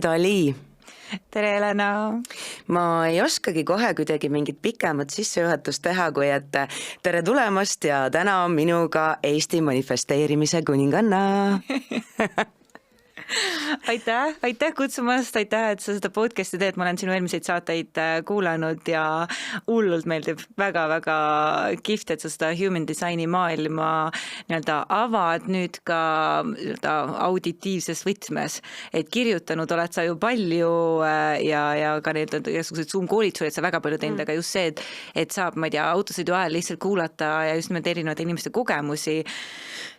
Dali! Tere, Helena! Ma ei oskagi kohe kuidagi mingit pikemat sissejuhatust teha, kui et tere tulemast ja täna on minuga Eesti manifesteerimise kuninganna. Aitäh kutsumast, aitäh, et sa seda podcasti teed, ma olen sinu eelmiseid saateid kuulanud ja hullult meeldib väga-väga kihvt, et sa seda human designi maailma nii-öelda avad nüüd ka auditiivses võtmes, et kirjutanud oled sa ju palju ja ka need igasugused Zoom-koolitused, et sa väga palju teinud, aga just see, et saab, ma ei tea, autosõidu ajal lihtsalt kuulata ja just nimelt erinevate inimeste kogemusi.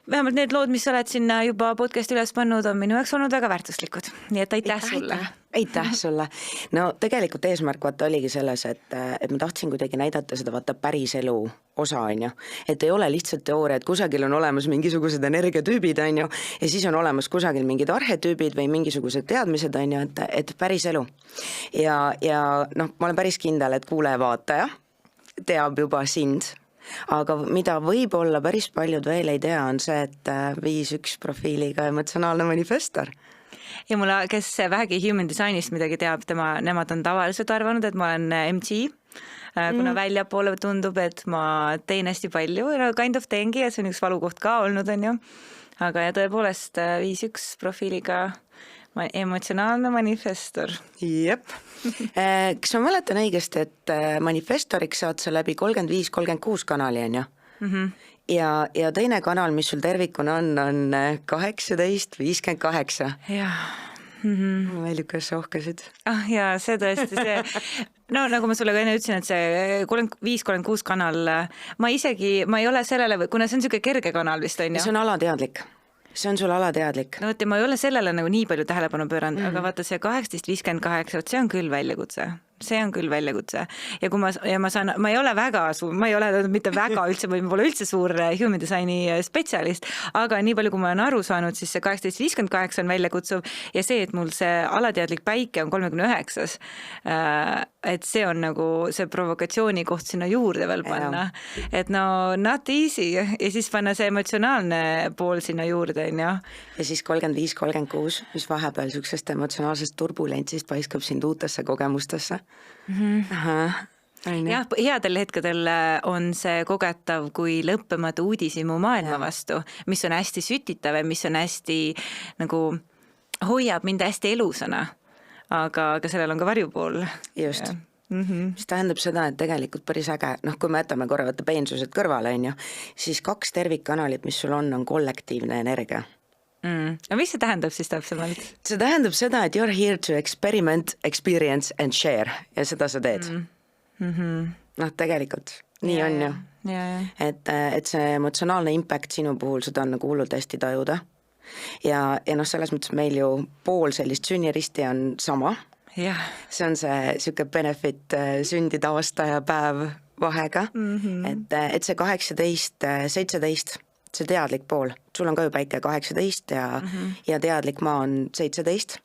Vähemalt need lood, mis sa oled sinna juba podcasti üles pannud, on minu jaoks olnud väga väärtuslikud. Nii et aitäh sulle. Aitäh sulle. No tegelikult eesmärk oligi selles, et ma tahtsin kuidagi näidata seda päris elu osa, on ju. Et ei ole lihtsalt teooria, et kusagil on olemas mingisugused energiatüübid, on ju, ja siis on olemas kusagil mingid arhetüübid või mingisugused teadmised, on ju, et päris elu. Ja noh, ma olen päris kindel, et kuule-vaataja teab juba sind. Aga mida võib-olla päris paljud veel ei tea, on see, et 5-1 profiiliga emotsionaalne manifestor. Ja mulle, kes vähegi human designist midagi teab, nemad on tavaliselt arvanud, et ma olen MG, kuna väljapoole tundub, et ma teen hästi palju, kind of teengi ja see on üks valukoht ka olnud, on ju. Aga ja tõepoolest 5-1 profiiliga emotsionaalne manifestor. Jep. Kas ma mäletan õigesti, et manifestoriks saad sa läbi 35-36 kanali, on ju? Ja teine kanal, mis sul tervikuna on 18-58. Jah. Meeldib, kas sa ohkasid? Ja see tõesti, no nagu ma sulle ka enne ütlesin, et see 35-36 kanal, ma ei ole sellele, kuna see on niisugune kerge kanal vist, on ju? See on alateadlik. See on sul alateadlik. No ma ei ole sellele nagu nii palju tähelepanu pööranud, aga vaata see 18-58, see on küll väljakutse. See on küll väljakutse. Ja kui ma ei ole väga suur, ma ei ole mitte väga üldse, või ma pole üldse suur human designi spetsialist, aga nii palju, kui ma olen aru saanud, siis see 18-58 on väljakutsuv ja see, et mul see alateadlik päike on 39, et see on nagu see provokatsiooni koht sinna juurde veel panna. Et no not easy ja siis panna see emotsionaalne pool sinna juurde, on ja? Ja siis 35-36, mis vahepeal suksest emotsionaalsest turbulentsist paiskab sind uutesse kogemustesse. Jah, headel hetkedel on see kogetav kui lõppematu uudishimu maailma vastu, mis on hästi sütitav ja mis on hästi nagu hoiab mind hästi elusana, aga sellel on ka varjupool. Just. Mis tähendab seda, et tegelikult päris äge, kui me jätame korra peensused kõrvale, on ju, siis 2 tervikkanalit, mis sul on kollektiivne energia. Ja mis see tähendab siis täpsemalt? See tähendab seda, et you're here to experiment, experience and share ja seda sa teed. Tegelikult, nii on ju. Et see emotsionaalne impact sinu puhul, seda on nagu hullult hästi tajuda. Ja selles mõttes meil ju pool sellist sünniristi on sama. See on see siuke benefit sündide aasta ja päev vahega. Et see 18-17 see teadlik pool, sul on ka ju päike 18 ja teadlik maa on 17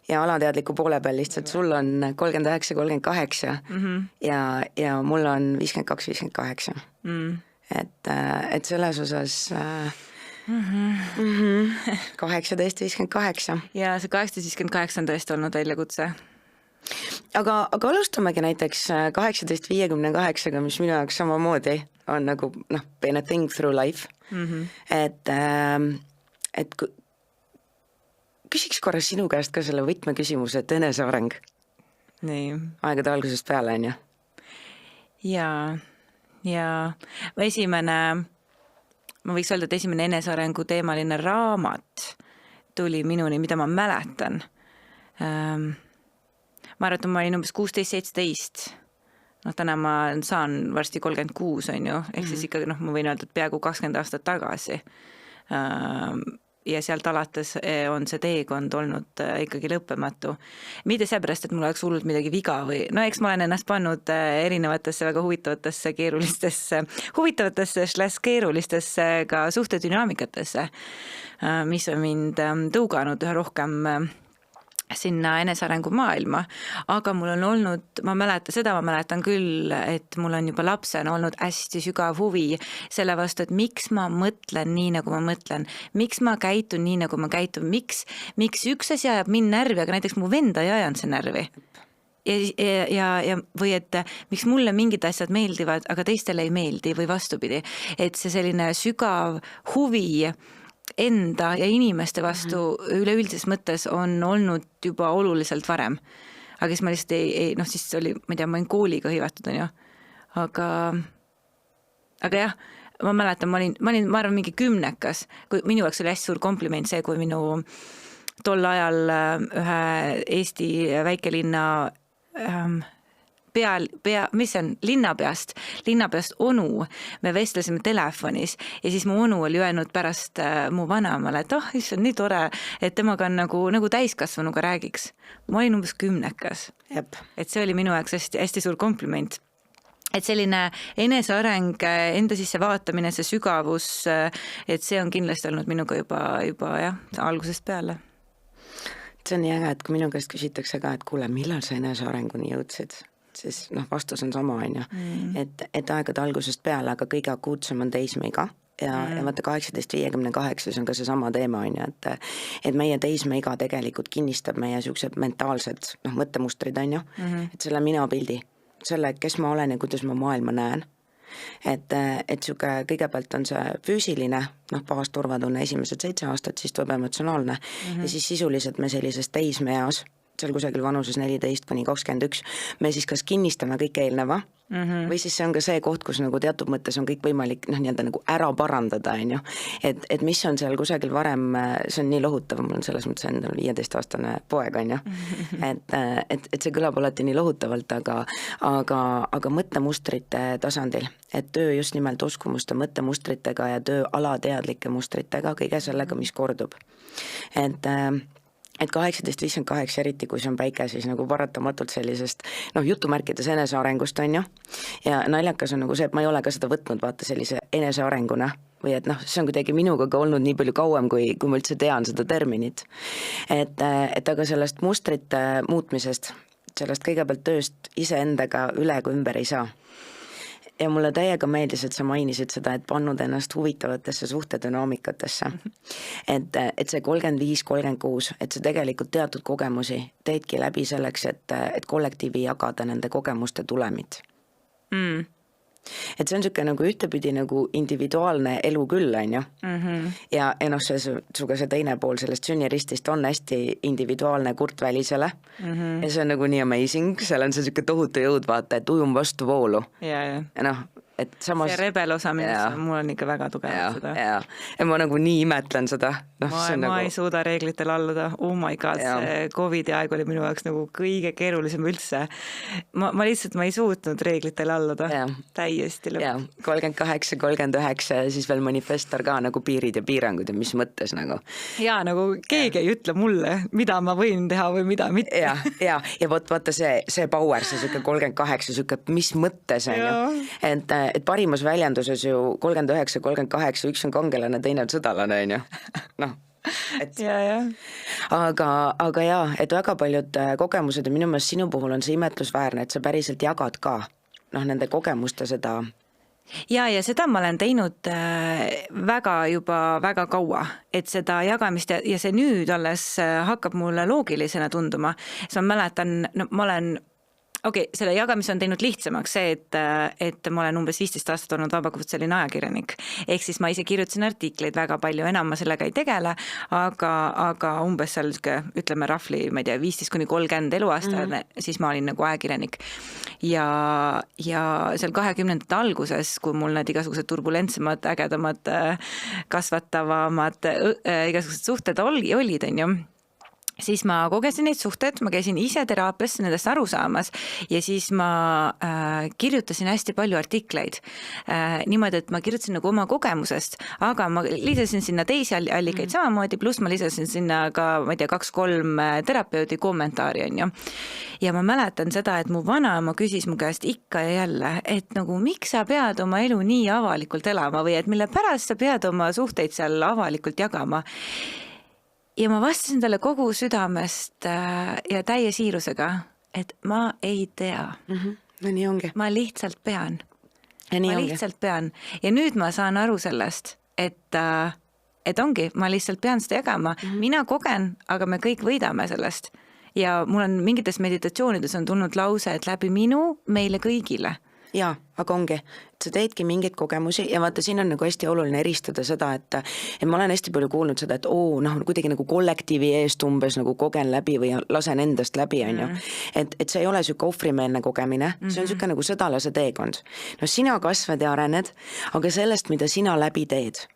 ja alateadliku poole peal lihtsalt sul on 39-38 ja mul on 52-58. Et selles osas 18-58. Ja see 18-58 on tõesti olnud väljakutse. Aga alustamegi näiteks 18-58, mis minu jaoks samamoodi on nagu been a thing through life. Et küsiks korra sinu käest ka selle võtmeküsimuse, et eneseareng. Nii. Aegade algusest peale, on ju? Ja ma võiks öelda, et esimene enesearengu teemaline raamat tuli minuni, mida ma mäletan. Ma arvan, et ma olin umbes 16-17. Täna ma saan varsti 36, on ju. Ehk siis ikkagi, ma võin öelda, et peaaegu 20 aastat tagasi. Ja sealt alates on see teekond olnud ikkagi lõppematu. Mitte seepärast, et mul oleks hullult midagi viga või... eks ma olen ennast pannud erinevatesse väga huvitavatesse keerulistesse ka suhtedünaamikatesse, mis on mind tõuganud üha rohkem sinna enesearengu maailma, aga mul on olnud, ma mäletan küll, et mul on juba lapsena olnud hästi sügav huvi selle vastu, et miks ma mõtlen nii, nagu ma mõtlen, miks ma käitun nii, nagu ma käitun, miks üks asi ajab mind närvi, aga näiteks mu venda ei ajanud see närvi. Ja või et miks mulle mingid asjad meeldivad, aga teistele ei meeldi või vastupidi, et see selline sügav huvi enda ja inimeste vastu üleüldises mõttes on olnud juba oluliselt varem. Aga siis ma lihtsalt siis oli, ma ei tea, ma olin kooliga hõivatud, on ju. Aga jah, ma mäletan, ma arvan mingi 10, kui minu jaoks oli hästi suur kompliment see, kui minu tol ajal ühe Eesti väikelinna mis see on, linnapeast onu, me vestlesime telefonis ja siis mu onu oli öelnud pärast mu vanemale, et see on nii tore, et temaga on nagu täiskasvanuga räägiks. Ma olin umbes 10. Jep. Et see oli minu jaoks hästi suur kompliment. Et selline eneseareng, enda sisse vaatamine, see sügavus, et see on kindlasti olnud minuga juba jah, algusest peale. See on nii äge, et kui minu käest küsitakse ka, et kuule, millal sa enesearenguni jõudsid? Siis vastus on sama, on ju. Et aegade algusest peale, aga kõige akuutsem on teismeiga ja vaata 1858 on ka see sama teema, on ju, et meie teismeiga tegelikult kinnistab meie siuksed mentaalsed mõttemustrid, on ju, et selle minapildi, selle, kes ma olen ja kuidas ma maailma näen. Et siuke kõigepealt on see füüsiline, pahas turvatunne esimesed 7 aastat, siis tuleb emotsionaalne ja siis sisuliselt me sellises teismeeas, seal kusagil vanuses 14–21, me siis kas kinnistame kõik eelneva või siis see on ka see koht, kus nagu teatud mõttes on kõik võimalik nii-öelda nagu ära parandada, on ju. Et mis on seal kusagil varem, see on nii lohutav, mul on selles mõttes endal 15-aastane poeg, on ju. Et see kõlab alati nii lohutavalt, aga mõttemustrite tasandil, et töö just nimelt uskumuste mõttemustritega ja töö alateadlike mustritega, kõige sellega, mis kordub. Et 1858 eriti, kui see on päike, siis nagu paratamatult sellisest, jutumärkides enesearengust, on ju, ja naljakas on nagu see, et ma ei ole ka seda võtnud, vaata sellise enesearenguna, või et see on kuidagi minuga ka olnud nii palju kauem, kui ma üldse tean seda terminit. Et aga sellest mustrite muutmisest, sellest kõigepealt tööst iseendaga üle kui ümber ei saa. Ja mulle täiega meeldis, et sa mainisid seda, et pannud ennast huvitavatesse suhtedünaamikatesse. Et see 35-36, et see tegelikult teatud kogemusi teedki läbi selleks, et kollektiivi jagada nende kogemuste tulemit. Et see on siuke nagu ühtepidi nagu individuaalne elu küll, on ju. Ja suga see teine pool sellest sünniristist on hästi individuaalne kurtvälisele. Ja see on nagu nii amazing, seal on see siuke tohutu jõud, vaata, et ujum vastu voolu. Ja et samas... See rebel osa minnes, mul on ikka väga tugevat seda. Ja ma nagu nii imetlen seda. Ma ei suuda reeglitel alluda. Oh my god, see COVID-i aeg oli minu jaoks nagu kõige keerulisem üldse. Ma lihtsalt ei suutnud reeglitel alluda. Täiesti lõpp. 38, 39 ja siis veel manifestor ka nagu piirid ja piirangud ja mis mõttes nagu. Ja nagu keegi ei ütle mulle, mida ma võin teha või mida mitte. Ja vaata see power, see siuke 38, siuke mis mõttes on ju. Et parimas väljenduses ju 39, 38, üks on kangelane, teine on sõdalane, on ju. Aga jaa, et väga paljud kogemused ja minu meelest sinu puhul on see imetlusväärne, et sa päriselt jagad ka nende kogemuste seda. Ja seda ma olen teinud juba väga kaua, et seda jagamist ja see nüüd alles hakkab mulle loogilisena tunduma. Siis ma mäletan, selle jagamise on teinud lihtsamaks see, et ma olen umbes 15 aastat olnud vabakutseline ajakirjanik. Ehk siis ma ise kirjutasin artikleid väga palju, enam ma sellega ei tegele, aga umbes seal, ütleme rahvli, ma ei tea, 15–30 eluaasta, siis ma olin nagu ajakirjanik. Ja seal 20. alguses, kui mul need igasugused turbulentsemad, ägedamad, kasvatavamad igasugused suhted olid, on ju, siis ma kogesin neid suhted, ma käisin ise teraapiasse nendest aru saamas ja siis ma kirjutasin hästi palju artikleid. Niimoodi, et ma kirjutasin nagu oma kogemusest, aga ma lisasin sinna teisi allikaid samamoodi, pluss ma lisasin sinna ka, ma ei tea, 2-3 terapeudi kommentaari, on ju. Ja ma mäletan seda, et mu vanaema küsis mu käest ikka ja jälle, et nagu miks sa pead oma elu nii avalikult elama või et mille pärast sa pead oma suhteid seal avalikult jagama. ja ma vastasin talle kogu südamest ja täie siirusega, et ma ei tea. No nii ongi. Ma lihtsalt pean. Lihtsalt pean. Ja nüüd ma saan aru sellest, et ongi, ma lihtsalt pean seda jagama. Mina kogen, aga me kõik võidame sellest. Ja mul on mingites meditatsioonides on tulnud lause, et läbi minu meile kõigile. Jaa, aga ongi, et sa teedki mingeid kogemusi ja vaata, siin on nagu hästi oluline eristada seda, et ma olen hästi palju kuulnud seda, et kuidagi nagu kollektiivi eest umbes nagu kogen läbi või lasen endast läbi, on ju. Et see ei ole süke ohvrimeelne kogemine, see on süke nagu sõdalase teekond. No sina kasvad ja arened, aga sellest, mida sina läbi teed,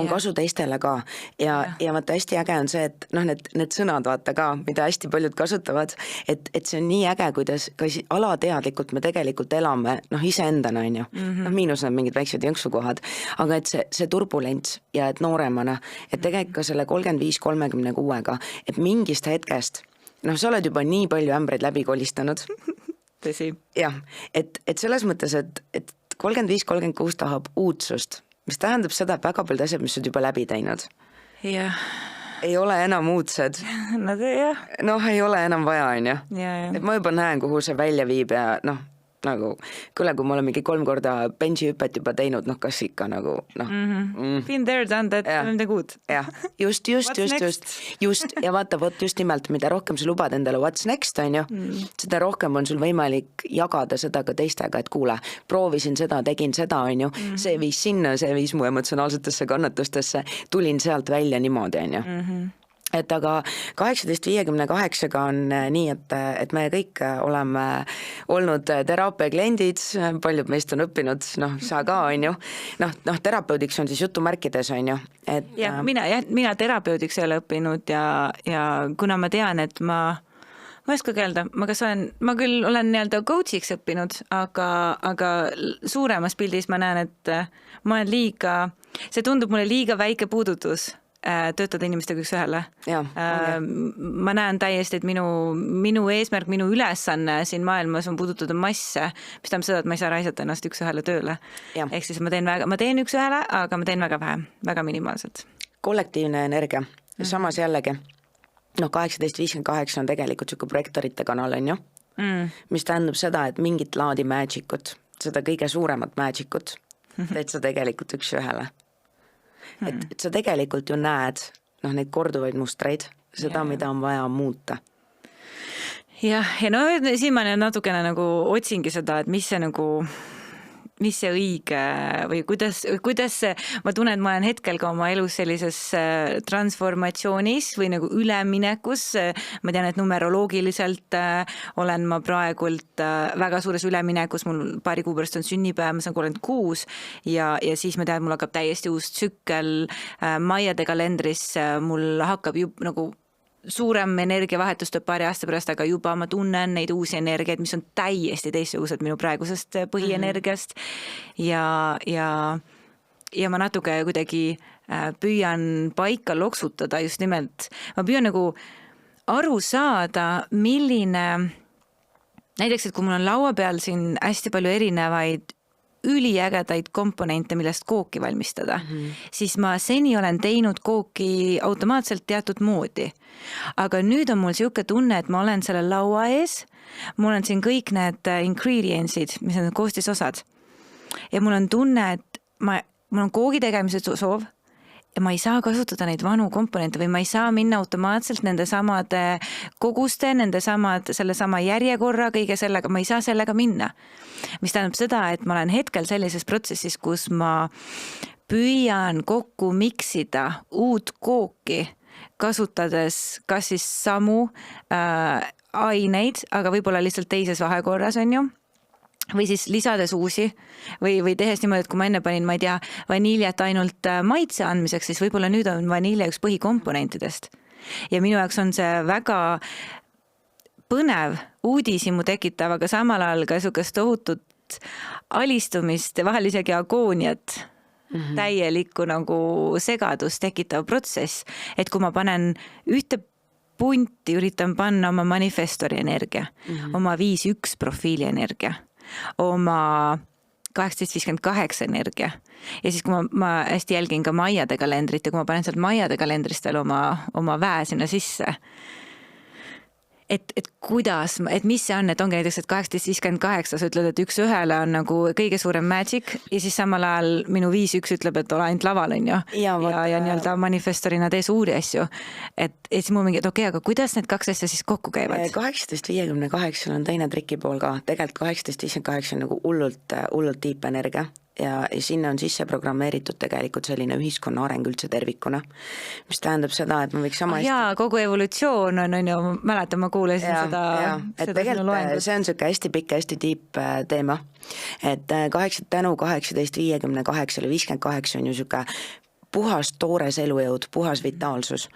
on kasu teistele ka ja vaata hästi äge on see, et need sõnad vaata ka, mida hästi paljud kasutavad, et see on nii äge, kuidas ka alateadlikult me tegelikult elame iseendana, on ju. Miinus on mingid väiksed jõnksukohad, aga et see turbulents ja et nooremana, et tegelikult ka selle 35-36-ga, et mingist hetkest, sa oled juba nii palju ämbreid läbi kolistanud. Tõsi. Jah, et selles mõttes, et 35-36 tahab uudsust, mis tähendab seda, et väga palju asjad, mis oled juba läbi teinud. Jah. Ei ole enam uudsed. Ei ole enam vaja, on ju. Et ma juba näen, kuhu see välja viib ja nagu, küll kui ma olen mingi 3 korda benji hüpet juba teinud, kas ikka nagu, Been there, done that, midagi uut. Jah, just. Ja vaata, just nimelt, mida rohkem sa lubad endale what's next, on ju, seda rohkem on sul võimalik jagada seda ka teistega, et kuule, proovisin seda, tegin seda, on ju, see viis sinna, see viis mu emotsionaalsetesse kannatustesse, tulin sealt välja niimoodi, on ju. Et aga 1858 on nii, et me kõik oleme olnud teraapia kliendid, paljud meist on õppinud, sa ka, on ju. Terapeudiks on siis jutumärkides, on ju. Ja, mina terapeudiks ei ole õppinud ja kuna ma tean, et ma ei oska öelda, ma küll olen nii-öelda coachiks õppinud, aga suuremas pildis ma näen, et ma olen see tundub mulle liiga väike puudutus töötada inimestega üks ühele. Ma näen täiesti, et minu eesmärk, minu ülesanne siin maailmas on puudutada masse, mis tähendab seda, et ma ei saa raisata ennast üks ühele tööle. Ehk siis ma teen üks ühele, aga ma teen väga vähe, väga minimaalselt. Kollektiivne energia, samas jällegi, 1858 on tegelikult süke projektorite kanal, on ju, mis tähendab seda, et mingit laadi magic'ut, seda kõige suuremat magic'ut, teed sa tegelikult üks ühele. Et sa tegelikult ju näed neid korduvaid mustreid, seda, mida on vaja muuta. Jah, ja siin ma natukene nagu otsingi seda, et mis see õige või kuidas ma tunnen, et ma olen hetkel ka oma elus sellises transformatsioonis või nagu üleminekus. Ma tean, et numeroloogiliselt olen ma praegult väga suures üleminekus, mul paari kuu pärast on sünnipäev, ma saan 36 ja siis ma tean, et mul hakkab täiesti uus tsükkel maiade kalendris, mul hakkab juba nagu suurem energiavahetus tuleb paari aasta pärast, aga juba ma tunnen neid uusi energiaid, mis on täiesti teistsugused minu praegusest põhienergiast ja ma natuke kuidagi püüan paika loksutada just nimelt. Ma püüan nagu aru saada, milline, näiteks, et kui mul on laua peal siin hästi palju erinevaid üliägedaid komponente, millest kooki valmistada, siis ma seni olen teinud kooki automaatselt teatud moodi. Aga nüüd on mul siuke tunne, et ma olen selle laua ees, mul on siin kõik need ingredientsid, mis on koostisosad. Ja mul on tunne, et mul on koogi tegemise soov ja ma ei saa kasutada neid vanu komponente või ma ei saa minna automaatselt nende samade koguste, selle sama järjekorra, kõige sellega, ma ei saa sellega minna. Mis tähendab seda, et ma olen hetkel sellises protsessis, kus ma püüan kokku miksida uut kooki, kasutades kas siis samu aineid, aga võib-olla lihtsalt teises vahekorras, on ju. Või siis lisades uusi või tehes niimoodi, et kui ma enne panin, ma ei tea, vaniljat ainult maitse andmiseks, siis võib-olla nüüd on vanilja üks põhikomponentidest. Ja minu jaoks on see väga põnev, uudishimu tekitav, aga samal ajal ka sukest tohutut alistumist ja vahel isegi agooniat, täielikku nagu segadust tekitav protsess, et kui ma panen ühte punti, üritan panna oma manifestori energia, oma 5-1 profiili energia, oma 18:58 energia. Ja siis, kui ma hästi jälgin ka Maiade kalendrit ja kui ma panen sealt Maiade kalendrist veel oma väe sinna sisse, et kuidas, et mis see on, et ongi näiteks, et 18:58 sa ütled, et 1:1 on nagu kõige suurem magic ja siis samal ajal minu 5:1 ütleb, et ole ainult laval, on ju. Ja nii-öelda manifestorina tee suuri asju. Et siis mul mingi, et okei, aga kuidas need kaks asja siis kokku käivad? 18:58 on teine trikipool ka. Tegelikult 18:58 on nagu hullult tiip energia. Ja sinna on sisse programmeeritud tegelikult selline ühiskonna areng üldse tervikuna, mis tähendab seda, et ma võiks sama kogu evolutsioon on ju, mäletan, ma kuulasin seda tegelikult see on siuke hästi pikk, hästi tiip teema, et 18:58 või 58 on ju siuke puhas toores elujõud, puhas vitaalsus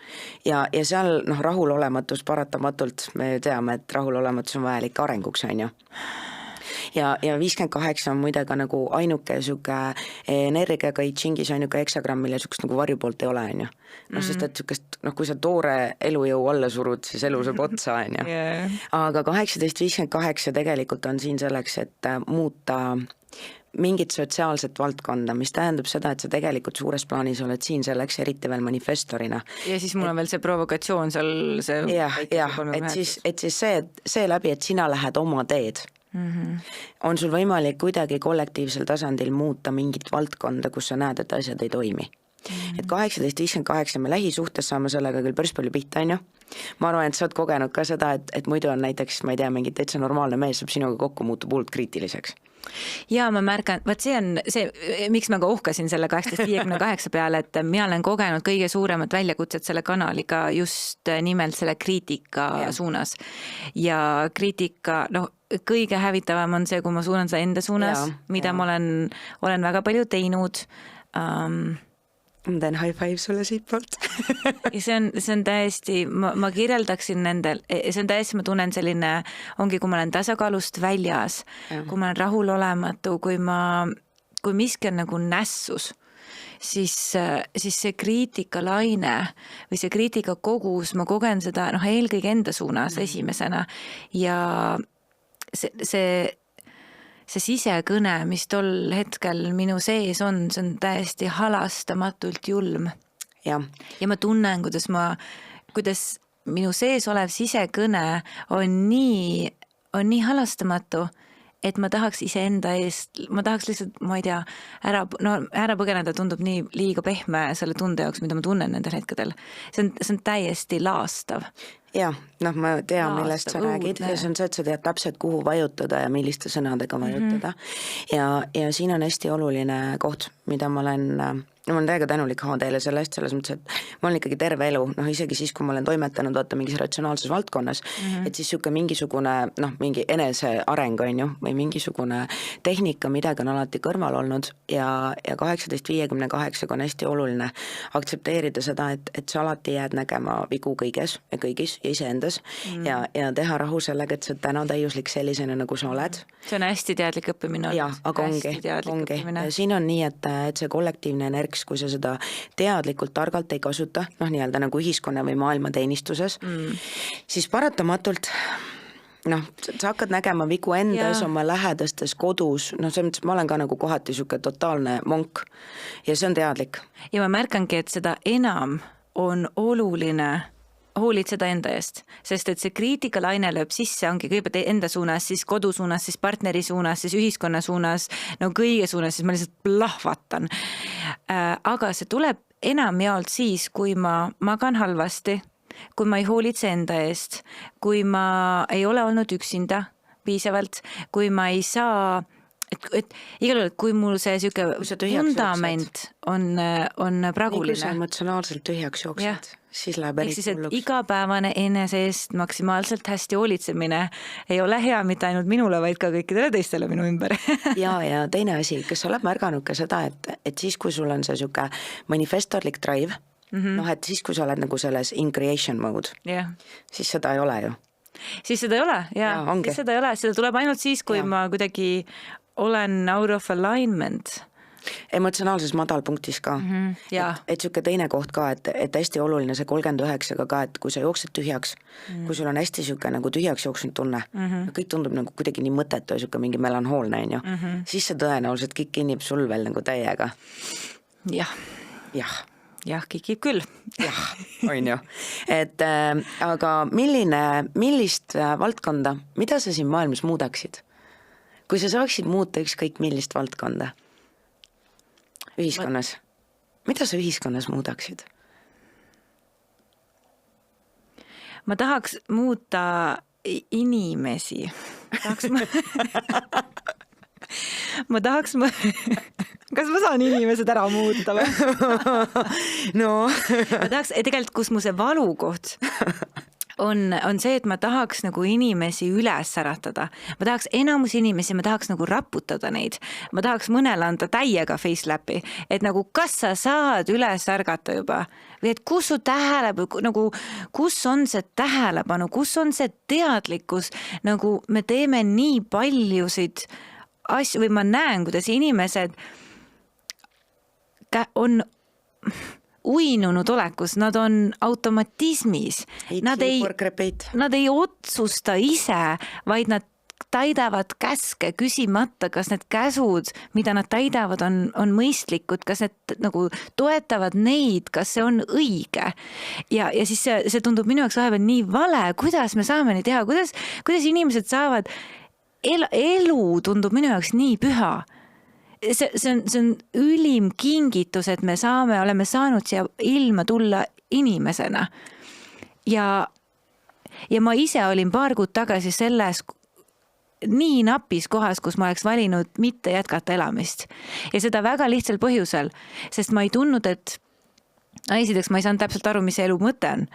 ja seal rahulolematus paratamatult, me teame, et rahulolematus on vajalik arenguks, on ju. Ja 58 on muide ka nagu ainuke siuke energiaga I Chingis ainuke heksagramm, mille siukest nagu varjupoolt ei ole, on ju. Sest et siukest, kui sa toore elujõu alla surud, siis elu saab otsa, on ju. Aga 18:58 tegelikult on siin selleks, et muuta mingit sotsiaalset valdkonda, mis tähendab seda, et sa tegelikult suures plaanis oled siin selleks, eriti veel manifestorina. Ja siis mul on veel see provokatsioon seal, see et siis see läbi, et sina lähed oma teed. On sul võimalik kuidagi kollektiivsel tasandil muuta mingit valdkonda, kus sa näed, et asjad ei toimi. Et 18:58 me lähisuhtes saame sellega küll päris palju pihta, on ju. Ma arvan, et sa oled kogenud ka seda, et muidu on näiteks, ma ei tea, mingi täitsa normaalne mees saab sinuga kokku, muutub hullult kriitiliseks. Ja ma märkan, vaat see on see, miks ma ka uhkasin selle 18:58 peale, et mina olen kogenud kõige suuremat väljakutset selle kanaliga just nimelt selle kriitika suunas. Ja kriitika, kõige hävitavam on see, kui ma suunan seda enda suunas, mida ma olen väga palju teinud. Ma teen high five sulle siit poolt. Ja see on täiesti, ma kirjeldaksin nendel, see on täiesti, ma tunnen selline, ongi, kui ma olen tasakaalust väljas, kui ma olen rahulolematu, kui miski on nagu nässus, siis see kriitikalaine või see kriitikakogus, ma kogen seda eelkõige enda suunas esimesena ja see sisekõne, mis tol hetkel minu sees on, see on täiesti halastamatult julm. Ja ma tunnen, kuidas minu sees olev sisekõne on nii halastamatu, et ma tahaks iseenda eest, ma tahaks lihtsalt, ma ei tea, ära põgeneda tundub nii liiga pehme selle tunde jaoks, mida ma tunnen nendel hetkedel. See on täiesti laastav. Ja, ma tean, millest sa räägid ja see on see, et sa tead täpselt, kuhu vajutada ja milliste sõnadega vajutada. Ja siin on hästi oluline koht, mida ma olen täiega tänulik HD-le sellest, selles mõttes, et ma olen ikkagi terve elu, isegi siis, kui ma olen toimetanud vaata mingis ratsionaalses valdkonnas, et siis siuke mingisugune, mingi eneseareng on ju, või mingisugune tehnika, midagi on alati kõrval olnud ja 18:58 on hästi oluline aktsepteerida seda, et sa alati jääd nägema vigu kõiges ja kõigis ja iseendas ja teha rahu sellega, et sa oled täna täiuslik sellisena, nagu sa oled. See on hästi teadlik õppimine. Ja, aga ongi. Siin on nii, et see kollektiivne energia, kui sa seda teadlikult targalt ei kasuta, nii-öelda nagu ühiskonna või maailma teenistuses, siis paratamatult sa hakkad nägema vigu endas, oma lähedastes, kodus, selles mõttes ma olen ka nagu kohati siuke totaalne monk ja see on teadlik. Ja ma märkangi, et seda enam on oluline hoolitseda enda eest, sest et see kriitikalaine lööb sisse, ongi kõigepealt enda suunas, siis kodu suunas, siis partneri suunas, siis ühiskonna suunas, kõige suunas, siis ma lihtsalt plahvatan. Aga see tuleb enamjaolt siis, kui ma magan halvasti, kui ma ei hoolitse enda eest, kui ma ei ole olnud üksinda piisavalt, kui ma ei saa, et igal juhul, kui mul see siuke fundament on praguline. Nii kui sa emotsionaalselt tühjaks jooksed, siis läheb eriti hulluks. Igapäevane enese eest maksimaalselt hästi hoolitsemine ei ole hea mitte ainult minule, vaid ka kõikidele teistele minu ümber. ja teine asi, kas sa oled märganud ka seda, et siis, kui sul on see siuke manifestorlik drive, et siis, kui sa oled nagu selles in creation mode, siis seda ei ole ju. Siis seda ei ole, siis seda ei ole, seda tuleb ainult siis, kui ma kuidagi olen out of alignment Emotsionaalses madalpunktis ka. Et siuke teine koht ka, et hästi oluline see 39 ka, et kui sa jooksed tühjaks, kui sul on hästi siuke nagu tühjaks jooksnud tunne, kõik tundub nagu kuidagi nii mõttetu ja siuke mingi melanhoolne, on ju, siis see tõenäoliselt kinnib sul veel nagu täiega. Jah, kikib küll. Jah, on ju. Et aga millist valdkonda, mida sa siin maailmas muudaksid? Kui sa saaksid muuta ükskõik millist valdkonda ühiskonnas, mida sa ühiskonnas muudaksid? Ma tahaks muuta inimesi. Ma tahaks... Kas ma saan inimesed ära muuta või? No. Ma tahaks, tegelikult kus mu see valukoht on see, et ma tahaks nagu inimesi üles äratada. Ma tahaks enamus inimesi, ma tahaks nagu raputada neid. Ma tahaks mõnele anda täiega faceläppi, et nagu kas sa saad üles ärgata juba või et kus su nagu, kus on see tähelepanu, kus on see teadlikkus, nagu me teeme nii paljusid asju või ma näen, kuidas inimesed on uinunud olekus, nad on automatismis. Nad ei otsusta ise, vaid nad täidavad käske küsimata, kas need käsud, mida nad täidavad, on mõistlikud, kas need nagu toetavad neid, kas see on õige. Ja siis see tundub minu jaoks vahepeal nii vale, kuidas me saame nii teha, kuidas inimesed saavad, elu tundub minu jaoks nii püha. See on ülim kingitus, et me oleme saanud siia ilma tulla inimesena. Ja ma ise olin paar kuud tagasi selles nii napis kohas, kus ma oleks valinud mitte jätkata elamist. Ja seda väga lihtsal põhjusel, sest ma ei tundnud, et esiteks ma ei saanud täpselt aru, mis see elu mõte on.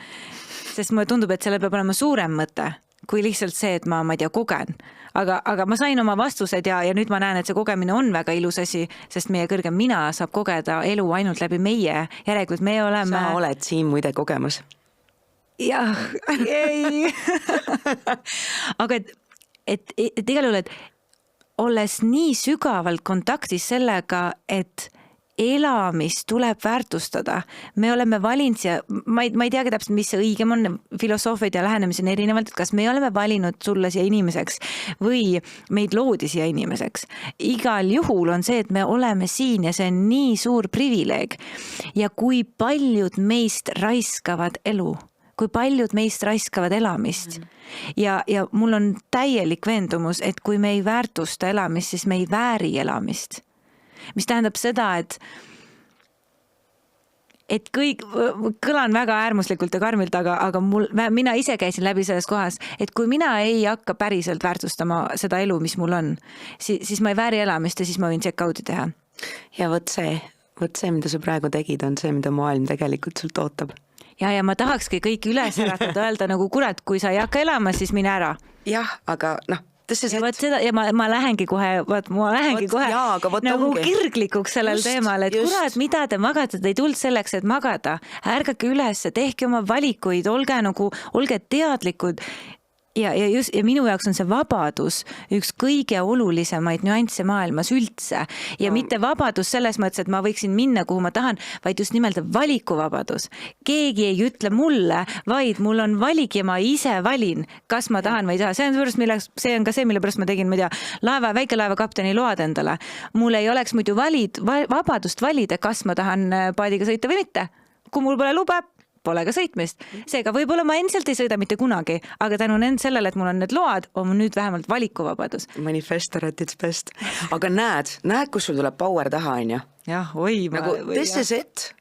Sest mulle tundub, et sellel peab olema suurem mõte, kui lihtsalt see, et ma ei tea, kogen. Aga ma sain oma vastused ja nüüd ma näen, et see kogemine on väga ilus asi, sest meie kõrgem mina saab kogeda elu ainult läbi meie. Järelikult me oleme... Sa oled siin muide kogemas. Jah, ei. Aga et igal juhul, et olles nii sügavalt kontaktis sellega, et elamist tuleb väärtustada. Me oleme valinud siia, ma ei teagi täpselt, mis see õigem on, filosoofid ja lähenemisi on erinevalt, et kas me oleme valinud sulle siia inimeseks või meid loodi siia inimeseks. Igal juhul on see, et me oleme siin ja see on nii suur privileeg. Ja kui paljud meist raiskavad elu, kui paljud meist raiskavad elamist. Ja mul on täielik veendumus, et kui me ei väärtusta elamist, siis me ei vääri elamist. Mis tähendab seda, et kõik, kõlan väga äärmuslikult ja karmilt, aga mina ise käisin läbi selles kohas, et kui mina ei hakka päriselt väärtustama seda elu, mis mul on, siis ma ei vääri elamist ja siis ma võin check-out'i teha. Ja võt see, mida sa praegu tegid, on see, mida maailm tegelikult sult ootab. Ja ma tahakski kõik üles äratada, öelda nagu kurat, kui sa ei hakka elama, siis mine ära. Jah, aga noh, ja ma lähengi kohe nagu kirglikuks sellel teemal, et kurat, mida te magate, te ei tulnud selleks, et magada. Ärgake üles, tehke oma valikuid, olge teadlikud. Ja minu jaoks on see vabadus üks kõige olulisemaid nüansse maailmas üldse. Ja mitte vabadus selles mõttes, et ma võiksin minna, kuhu ma tahan, vaid just nimelt valikuvabadus. Keegi ei ütle mulle, vaid mul on valik ja ma ise valin, kas ma tahan või ei taha. See on ka see, mille pärast ma tegin, väikelaeva kapteni load endale. Mul ei oleks muidu vabadust valida, kas ma tahan paadiga sõita või mitte. Kui mul pole luba, pole ka sõitmist. Seega võib-olla ma endiselt ei sõida mitte kunagi, aga tänu sellele, et mul on need load, on nüüd vähemalt valikuvabadus. Manifestor at its best. Aga näed, kus sul tuleb power taha, on ju? Jah, this is it.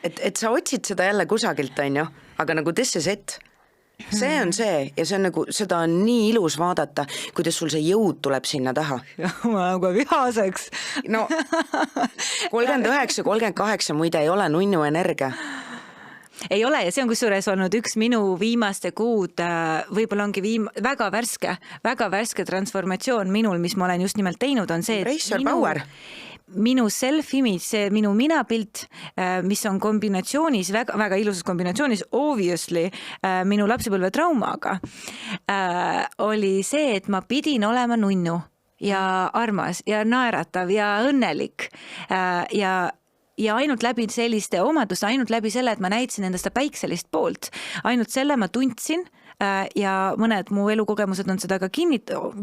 Et sa otsid seda jälle kusagilt, on ju? Aga nagu this is it. See on see ja see on nagu, seda on nii ilus vaadata, kuidas sul see jõud tuleb sinna taha. Jah, ma olen kohe vihaseks. No, 39, 38 muide ei ole nunnu energia. Ei ole ja see on kusjuures olnud üks minu viimaste kuud, võib-olla ongi väga värske transformatsioon minul, mis ma olen just nimelt teinud, on see, et minu self-image, see minu minapilt, mis on kombinatsioonis, väga ilusas kombinatsioonis, obviously minu lapsepõlve traumaga, oli see, et ma pidin olema nunnu. ja armas ja naeratav ja õnnelik ja ainult läbi selliste omaduste, ainult läbi selle, et ma näitasin endast päikselist poolt, ainult selle ma tundsin ja mõned mu elukogemused on seda ka kinnitanud,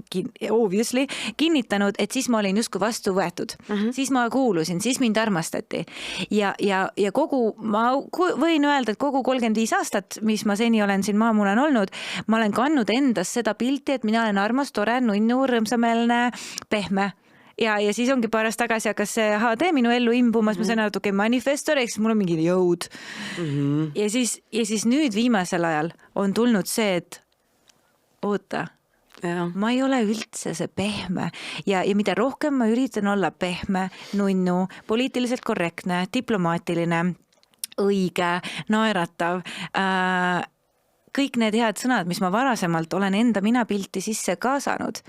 et siis ma olin justkui vastu võetud. Siis ma kuulusin, siis mind armastati. Ja ma võin öelda, et kogu 35 aastat, mis ma seni olen siin maamulan olnud, ma olen kandnud endas seda pilti, et mina olen armas, tore, nunnu, rõõmsameelne, pehme. Ja siis ongi paar aastat tagasi hakkas see HD minu ellu imbumas, ma sain aru, et manifestor, eks mul on mingi jõud. Ja siis nüüd viimasel ajal on tulnud see, et oota, ma ei ole üldse see pehme ja mida rohkem ma üritan olla pehme, nunnu, poliitiliselt korrektne, diplomaatiline, õige, naeratav, kõik need head sõnad, mis ma varasemalt olen enda minapilti sisse kaasanud,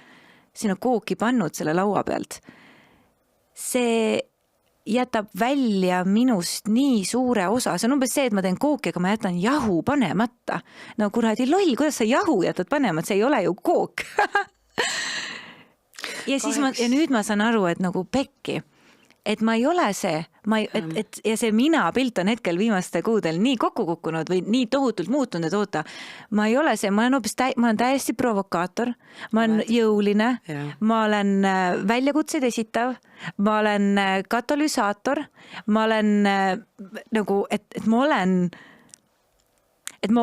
sinna kooki pannud selle laua pealt. See jätab välja minust nii suure osa. See on umbes see, et ma teen kooki, aga ma jätan jahu panemata. No kuradi loll, kuidas sa jahu jätad panemata? See ei ole ju kook. ja nüüd ma saan aru, et nagu pekki. Et ma ei ole see, ja see mina pilt on hetkel viimaste kuudel nii kokku kukkunud või nii tohutult muutunud, et oota, ma ei ole see, ma olen täiesti provokaator, ma olen jõuline, ma olen väljakutseid esitav, ma olen katalüsaator, ma olen nagu, et ma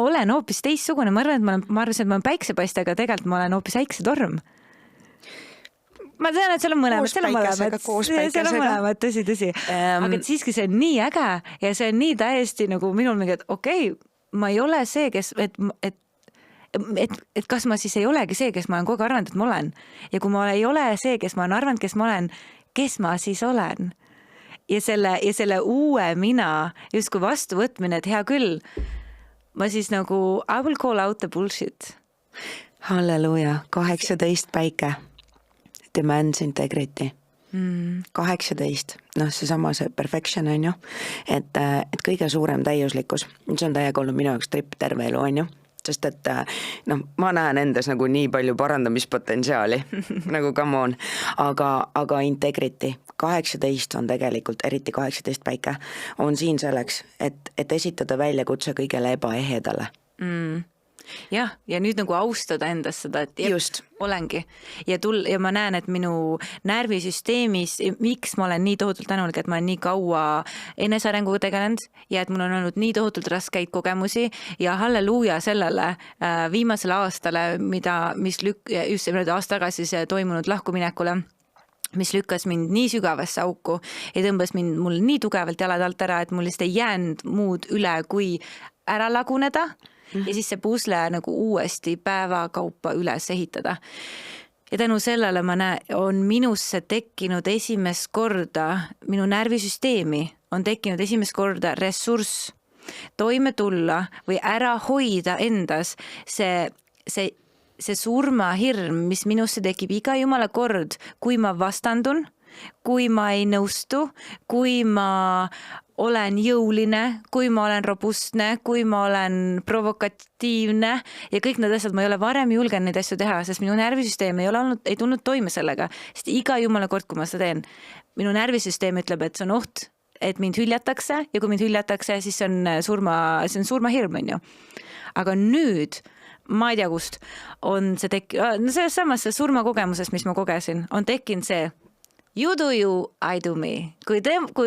olen hoopis teistsugune, ma arvan, et ma olen päiksepaiste, aga tegelikult ma olen hoopis äiksetorm. Ma tean, et seal on mõlemad, tõsi. Aga siiski see on nii äge ja see on nii täiesti nagu minul mingi, et okei, ma ei ole see, kes, et kas ma siis ei olegi see, kes ma olen kogu arvanud, et ma olen. Ja kui ma ei ole see, kes ma olen arvanud, kes ma olen, kes ma siis olen? Ja selle uue mina justkui vastuvõtmine, et hea küll, ma siis nagu I will call out the bullshit. Halleluja, 18 päike. Demands integrity. 18. Seesama see perfection on ju, et kõige suurem täiuslikkus, see on täiega olnud minu jaoks tripp terve elu on ju, sest et ma näen endas nagu nii palju parandamispotentsiaali, nagu come on, aga integrity, 18 on tegelikult, eriti 18 päike, on siin selleks, et esitada väljakutse kõigele ebaehedale. Jah, ja nüüd nagu austada endast seda, et just. Olengi. Ja ma näen, et minu närvisüsteemis, miks ma olen nii tohutult tänulik, et ma olen nii kaua enesearenguga tegelenud ja et mul on olnud nii tohutult raskeid kogemusi ja halleluuja sellele viimasele aastale, just aasta tagasi see toimunud lahkuminekule, mis lükkas mind nii sügavasse auku ja tõmbas mul nii tugevalt jalad alt ära, et mul lihtsalt ei jäänud muud üle, kui ära laguneda. Ja siis see pusle nagu uuesti päevakaupa üles ehitada. Ja tänu sellele ma on minusse tekkinud esimest korda, minu närvisüsteemi on tekkinud esimest korda ressurss toime tulla või ära hoida endas see surmahirm, mis minusse tekib iga jumala kord, kui ma vastandun, kui ma ei nõustu, kui ma olen jõuline, kui ma olen robustne, kui ma olen provokatiivne ja kõik need asjad, ma ei ole varem julgenud neid asju teha, sest minu närvisüsteem ei tulnud toime sellega, sest iga jumala kord, kui ma seda teen, minu närvisüsteem ütleb, et see on oht, et mind hüljatakse ja kui mind hüljatakse, siis see on surmahirm, on ju. Aga nüüd, ma ei tea kust, on see selles samas surmakogemusest, mis ma kogesin, on tekkinud see you do you, I do me. Kui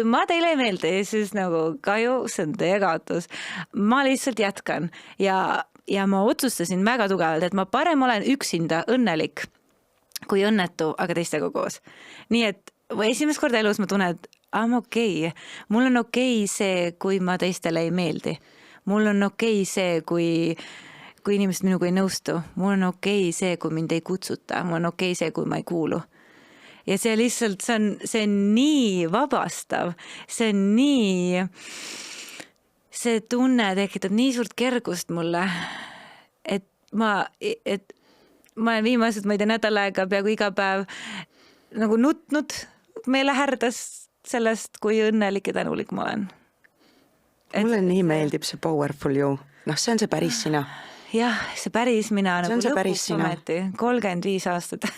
ma teile ei meeldi, siis nagu kahju, see on teie kaotus. Ma lihtsalt jätkan ja ma otsustasin väga tugevalt, et ma parem olen üksinda õnnelik kui õnnetu, aga teistega koos. Nii et esimest korda elus ma tunnen, et I'm okei. Mul on okei see, kui ma teistele ei meeldi. Mul on okei see, kui inimesed minuga ei nõustu. Mul on okei see, kui mind ei kutsuta. Mul on okei see, kui ma ei kuulu. Ja see lihtsalt, see on nii vabastav, see tunne tekitab nii suurt kergust mulle, et ma olen viimased, ma ei tea, nädal aega peaaegu iga päev nagu nutnud meelehärdas sellest, kui õnnelik ja tänulik ma olen. Mulle nii meeldib see powerful you, see on see päris sina. Jah, see päris mina, see nagu lõpuks ometi, 35 aastat.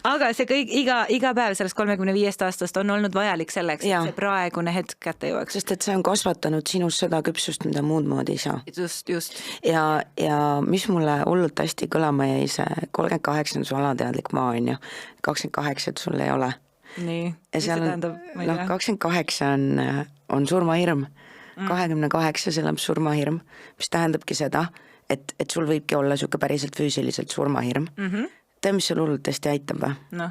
aga see kõik iga päev sellest 35 aastast on olnud vajalik selleks, et see praegune hetk kätte jõuaks. Sest et see on kasvatanud sinus seda küpsust, mida muud moodi ei saa. Just. Ja mis mulle hullult hästi kõlama jäi, see 38 on su alateadlik maa, on ju. 28 sul ei ole. Nii, ja seal on, 28 on surmahirm. 28 elab surmahirm, mis tähendabki seda, et sul võibki olla siuke päriselt füüsiliselt surmahirm. Tea, mis sul hullult hästi aitab või? No.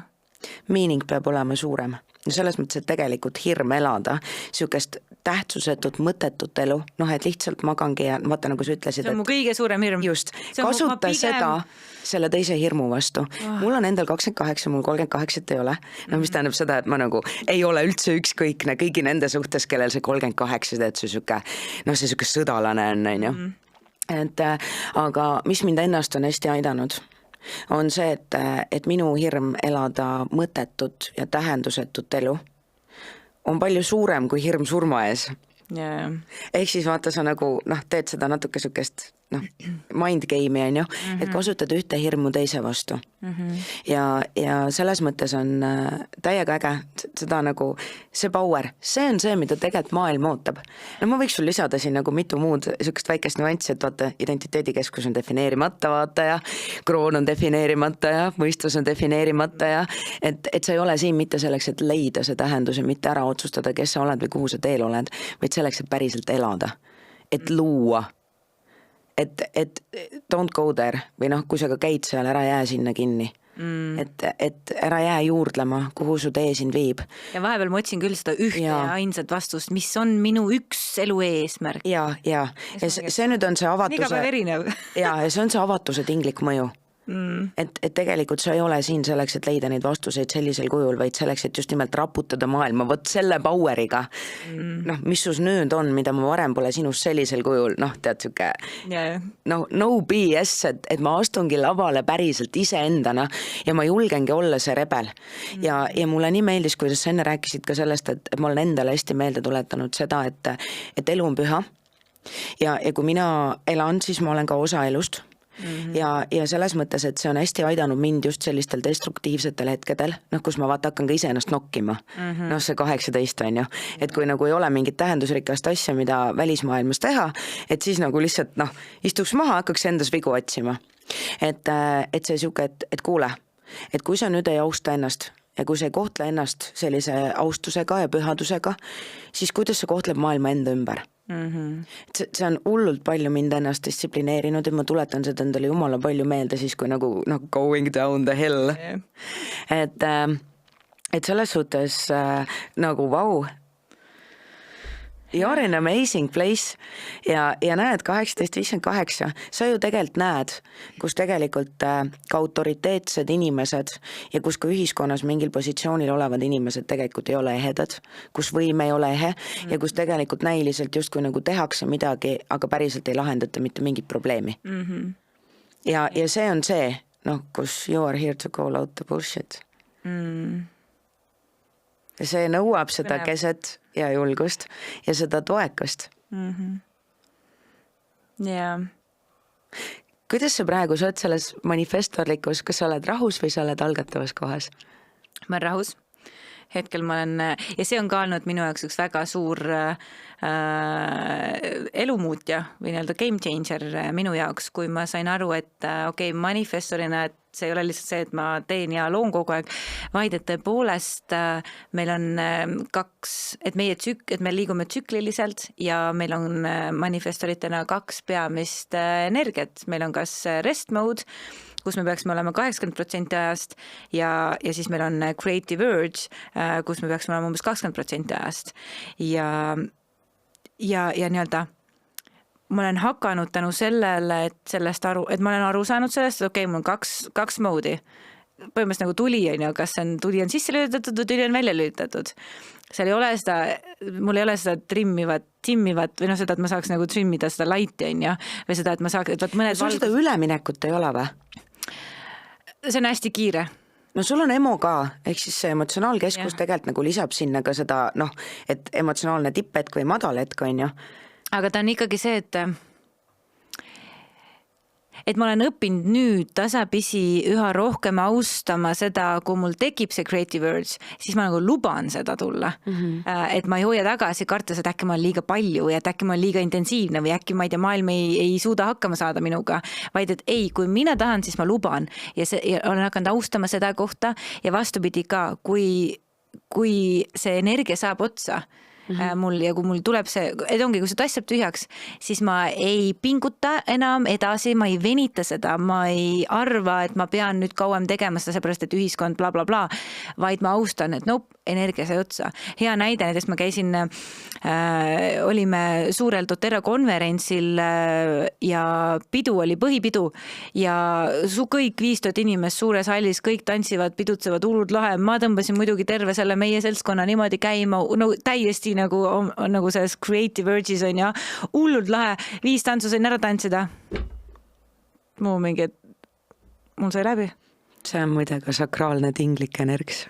Meaning peab olema suurem. Selles mõttes, et tegelikult hirm elada, siukest tähtsusetut, mõttetut elu, et lihtsalt magangi ja vaata, nagu sa ütlesid, see on mu kõige suurem hirm. Just, kasuta seda selle teise hirmu vastu. Mul on endal 28, mul 38 ei ole. Mis tähendab seda, et ma nagu ei ole üldse ükskõikne kõigi nende suhtes, kellel see 38, et see siuke sõdalane on ju. Aga mis mind ennast on hästi aidanud, on see, et minu hirm elada mõttetut ja tähendusetut elu on palju suurem kui hirm surma ees. Yeah. Ehk siis vaata, sa nagu teed seda natuke sukest mind game'i on ju, et kasutad ühte hirmu teise vastu. Ja selles mõttes on täiega äge seda nagu see power, see on see, mida tegelikult maailm ootab. Ma võiks sul lisada siin nagu mitu muud sukest väikest nüanssi, et vaata, identiteedikeskus on defineerimata, vaata ja kroon on defineerimata ja mõistus on defineerimata ja et sa ei ole siin mitte selleks, et leida see tähendus ja mitte ära otsustada, kes sa oled või kuhu sa teel oled, vaid selleks, et päriselt elada, et luua. Et don't go there või kui sa ka käid seal, ära jää sinna kinni. Et ära jää juurdlema, kuhu su tee sind viib. Ja vahepeal ma otsin küll seda ühte ja ainsat vastust, mis on minu üks elu eesmärk. Ja see nüüd on see avatuse... Iga päev erinev. Ja see on see avatuse tinglik mõju. Et tegelikult sa ei ole siin selleks, et leida neid vastuseid sellisel kujul, vaid selleks, et just nimelt raputada maailma, võt selle poweriga, mis sus nüüd on, mida ma varem pole sinus sellisel kujul, tead süke, no BS, et ma astungi lavale päriselt iseendana ja ma julgengi olla see rebel. Ja mulle nii meeldis, kuidas sa enne rääkisid ka sellest, et ma olen endale hästi meelde tuletanud seda, et elu on püha ja kui mina elan, siis ma olen ka osa elust. Ja selles mõttes, et see on hästi aidanud mind just sellistel destruktiivsetel hetkedel, kus ma hakkan ka ise ennast nokkima. See 18 on ju, et kui nagu ei ole mingit tähendusrikast asja, mida välismaailmas teha, et siis nagu lihtsalt istuks maha, hakkaks endas vigu otsima. Et see siuke, et kuule, et kui sa nüüd ei austa ennast ja kui sa ei kohtle ennast sellise austusega ja pühadusega, siis kuidas sa kohtleb maailma enda ümber? See on hullult palju mind ennast distsiplineerinud ja ma tuletan seda endale jumala palju meelde siis, kui nagu going down the hill. Et selles suhtes nagu vau. You are an amazing place ja näed 1858, sa ju tegelikult näed, kus tegelikult ka autoriteetsed inimesed ja kus ka ühiskonnas mingil positsioonil olevad inimesed tegelikult ei ole ehedad, kus võim ei ole ehe ja kus tegelikult näiliselt justkui nagu tehakse midagi, aga päriselt ei lahendata mitte mingit probleemi. Ja see on see, kus you are here to call out the bullshit. Ja see nõuab seda keset ja julgust ja seda toekust. Yeah. Kuidas sa praegu, sa oled selles manifestorlikus, kas sa oled rahus või sa oled algatavas kohas? Ma olen rahus. Hetkel ma olen, ja see on ka olnud minu jaoks üks väga suur elumuutja või game changer minu jaoks, kui ma sain aru, et manifestorina, et see ei ole lihtsalt see, et ma teen ja loon kogu aeg, vaid et tõepoolest meil on et me liigume tsükliliselt ja meil on manifestoritena 2 peamist energiat. Meil on kas rest mode, kus me peaksime olema 80% ajast ja siis meil on creative urge, kus me peaksime olema umbes 20% ajast. Ja nii-öelda ma olen hakanud tänu sellele, et ma olen aru saanud sellest, et mul on 2 moodi. Põhimõtteliselt nagu tuli on sisse lülitatud või tuli on välja lülitatud. Seal ei ole mul ei ole seda timmivat või seda, et ma saaks nagu trimmida seda lighti või seda, et ma saaks, et mõned sul seda üleminekut ei ole või? See on hästi kiire. No sul on emo ka, ehk siis see emotsionaalkeskus tegelikult nagu lisab sinna ka seda, et emotsionaalne tipphetk või madal hetk on ju. Aga ta on ikkagi see, et ma olen õppinud nüüd tasapisi üha rohkem austama seda, kui mul tekib see creative urge, siis ma nagu luban seda tulla. Et ma ei hoia tagasi, kartes, et äkki ma olen liiga palju ja et äkki ma olen liiga intensiivne või äkki ma ei tea, maailm ei suuda hakkama saada minuga, vaid et ei, kui mina tahan, siis ma luban ja olen hakanud austama seda kohta ja vastupidi ka, kui see energia saab otsa, mul ja kui mul tuleb see, et ongi, kui see tass saab tühjaks, siis ma ei pinguta enam edasi, ma ei venita seda, ma ei arva, et ma pean nüüd kauem tegema seda, seepärast, et ühiskond bla bla bla, vaid ma austan, et energia sai otsa. Hea näide, näiteks ma käisin, olime suurel doTERRA konverentsil ja pidu oli põhipidu ja kõik 5000 inimest suures hallis, kõik tantsivad, pidutsevad, hullud lahe. Ma tõmbasin muidugi terve selle meie seltskonna niimoodi käima, täiesti nagu selles creative urges on ja hullud lahe. 5 tantsu sain ära tantsida. Mul sai läbi. See on muide ka sakraalne tinglik energs.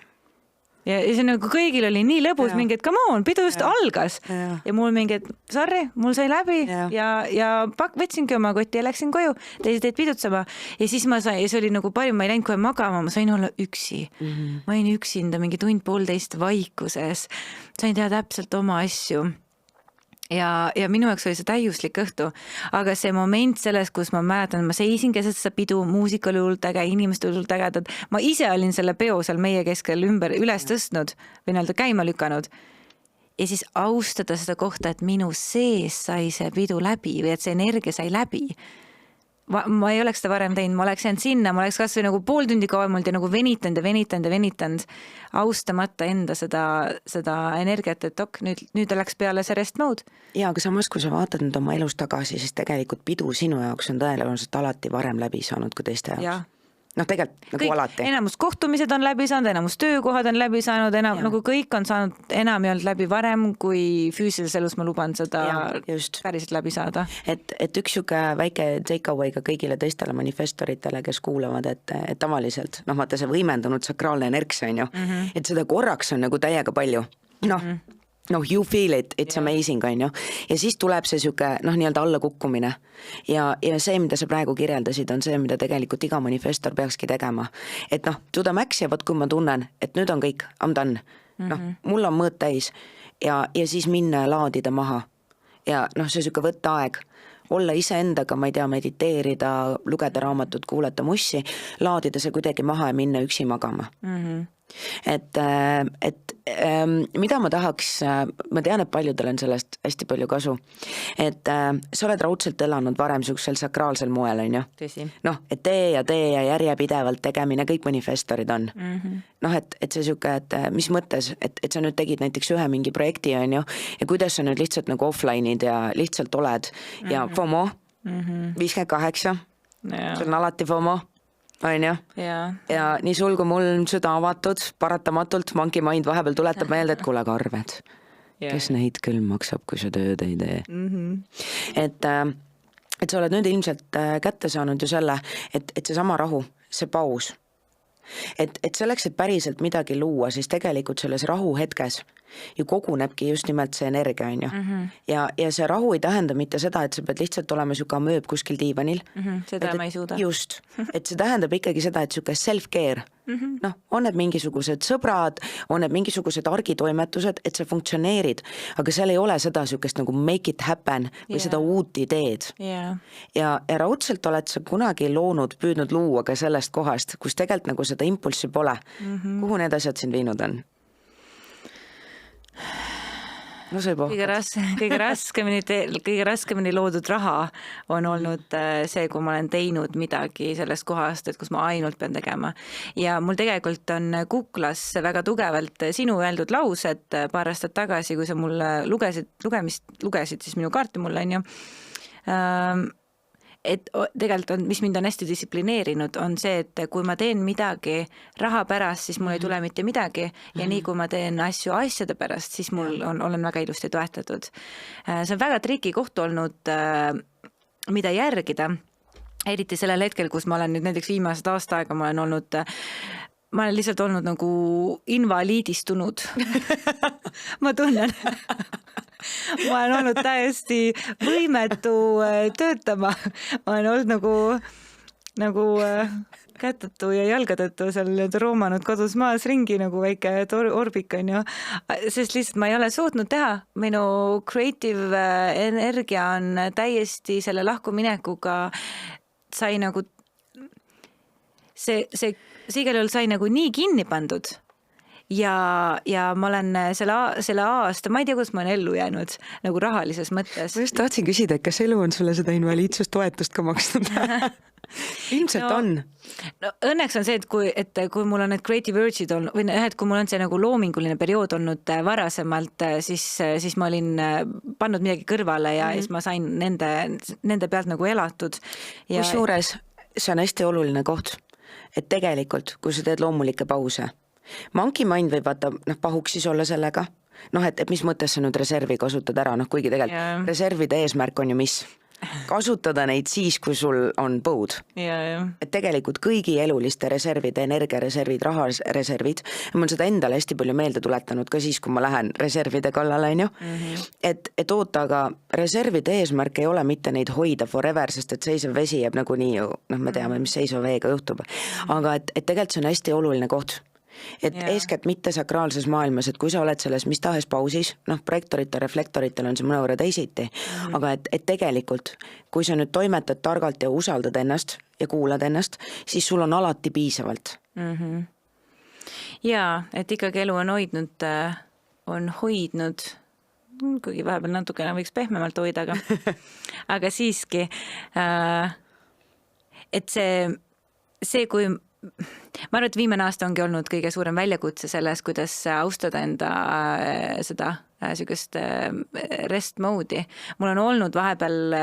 Ja see nagu kõigil oli nii lõbus, mingi, et come on, pidu just algas. Ja mul mingi, et sorry, mul sai läbi ja võtsingi oma kotti ja läksin koju, teised teed pidutsema. Ja siis see oli nagu parim, ma ei läinud kohe magama, ma sain olla üksi. Ma olin üksinda mingi 1-1,5 vaikuses, sain teha täpselt oma asju. Ja minu jaoks oli see täiuslik õhtu, aga see moment selles, kus ma mäletan, ma seisin keset seda pidu, muusika oli hullult äge, inimesed oli hullult ägedad. Ma ise olin selle peo seal meie keskel üles tõstnud või näilda käima lükanud. Ja siis austada seda kohta, et minu sees sai see pidu läbi või et see energia sai läbi. Ma ei oleks seda varem teinud, ma oleks jäänud sinna, ma oleks kas või nagu pool tundi kauem olnud ja nagu venitanud, austamata enda seda energiat, et nüüd läks peale see rest mode. Ja, aga samas, kui sa vaatad nüüd oma elus tagasi, siis tegelikult pidu sinu jaoks on tõenäoliselt alati varem läbi saanud kui teiste jaoks. Ja. Tegelikult nagu alati. Enamus kohtumised on läbi saanud, enamus töökohad on läbi saanud, nagu kõik on saanud enam ja olnud läbi varem, kui füüsilises elus ma luban seda päriselt läbi saada. Et üks siuke väike take-away ka kõigile teistele manifestoritele, kes kuulavad, et tavaliselt, vaata see võimendunud sakraalne energs on ju, et seda korraks on nagu täiega palju. You feel it, it's amazing, on ju. Ja siis tuleb see siuke, nii-öelda alla kukkumine. Ja see, mida sa praegu kirjeldasid, on see, mida tegelikult iga manifestor peakski tegema. Et to the max ja võt, kui ma tunnen, et nüüd on kõik, I'm done. Mul on mõõt täis ja siis minna ja laadida maha. Ja see siuke võtta aeg. Olla ise endaga, ma ei tea, mediteerida, lugeda raamatut, kuulata mussi, laadida see kuidagi maha ja minna üksi magama. Et mida ma tahaks, ma tean, et paljudel on sellest hästi palju kasu, et sa oled raudselt elanud varem siuksel sakraalsel moel, on ju? Tõsi. Et tee ja järjepidevalt tegemine, kõik manifestorid on. Et see siuke, et mis mõttes, et sa nüüd tegid näiteks ühe mingi projekti, on ju, ja kuidas sa nüüd lihtsalt nagu offline'id ja lihtsalt oled ja FOMO, 58, sul on alati FOMO, on ju? Ja nii sul kui mul süda avatud, paratamatult monkey mind vahepeal tuletab meelde, et kuule arved, kes neid küll maksab, kui sa tööd ei tee. Et sa oled nüüd ilmselt kätte saanud ju selle, et see sama rahu, see paus, et selleks, et päriselt midagi luua, siis tegelikult selles rahu hetkes ju kogunebki just nimelt see energia, on ju. Ja see rahu ei tähenda mitte seda, et sa pead lihtsalt olema siuke mööb kuskil diivanil. Seda ma ei suuda. Just, et see tähendab ikkagi seda, et siuke self-care, on need mingisugused sõbrad, on need mingisugused argitoimetused, et sa funktsioneerid, aga seal ei ole seda siukest nagu make it happen või seda uut ideed. Ja raudselt oled sa kunagi püüdnud luua ka sellest kohast, kus tegelikult nagu seda impulssi pole. Kuhu need asjad sind viinud on? Kõige raskemini loodud raha on olnud see, kui ma olen teinud midagi sellest kohast, et kus ma ainult pean tegema. Ja mul tegelikult on kuklas väga tugevalt sinu öeldud laused paar aastat tagasi, kui sa mulle lugesid siis minu kaarti mulle, on ju. Et tegelikult on, mis mind on hästi distsiplineerinud, on see, et kui ma teen midagi raha pärast, siis mul ei tule mitte midagi ja nii kui ma teen asjade pärast, siis mul olen väga ilusti toetatud. See on väga triki koht olnud, mida järgida, eriti sellel hetkel, kus ma olen nüüd näiteks viimased aasta aega, ma olen lihtsalt olnud nagu invaliidistunud. Ma tunnen. ma olen olnud täiesti võimetu töötama, ma olen olnud nagu kätetu ja jalgadõttu seal roomanud kodus maas ringi nagu väike orbik on ju, sest lihtsalt ma ei ole suutnud teha, minu creative energia on täiesti selle lahkuminekuga sai nagu see igal juhul sai nagu nii kinni pandud ja ma olen selle aasta, ma ei tea, kus ma olen ellu jäänud nagu rahalises mõttes. Ma just tahtsin küsida, et kas elu on sulle seda invaliidsustoetust ka maksnud? Ilmselt on. No, õnneks on see, et kui mul on need creative urge'id olnud, või et kui mul on see nagu loominguline periood olnud varasemalt, siis ma olin pannud midagi kõrvale ja siis ma sain nende pealt nagu elatud. Kusjuures see on hästi oluline koht, et tegelikult, kui sa teed loomulikke pause, monkey mind võib vaata, pahuks siis olla sellega, et mis mõttes sa nüüd reservi kasutad ära, kuigi tegelikult reservide eesmärk on ju mis? Kasutada neid siis, kui sul on põud. Et tegelikult kõigi eluliste reservide, energiareservid, rahareservid, ma olen seda endale hästi palju meelde tuletanud ka siis, kui ma lähen reservide kallale, on ju. Et oota, aga reservide eesmärk ei ole mitte neid hoida forever, sest et seisev vesi jääb nagu nii ju, me teame, mis seisva veega juhtub. Aga et tegelikult see on hästi oluline koht. Et eeskätt mitte sakraalses maailmas, et kui sa oled selles mis tahes pausis, projektoritel, reflektoritel on see mõnevõrra teisiti, aga et tegelikult, kui sa nüüd toimetad targalt ja usaldad ennast ja kuulad ennast, siis sul on alati piisavalt. Jaa, et ikkagi elu on hoidnud, kuigi vahepeal natukene võiks pehmemalt hoida, aga siiski, et see kui ma arvan, et viimane aasta ongi olnud kõige suurem väljakutse selles, kuidas austada enda seda sellist rest mode'i. Mul on olnud vahepeal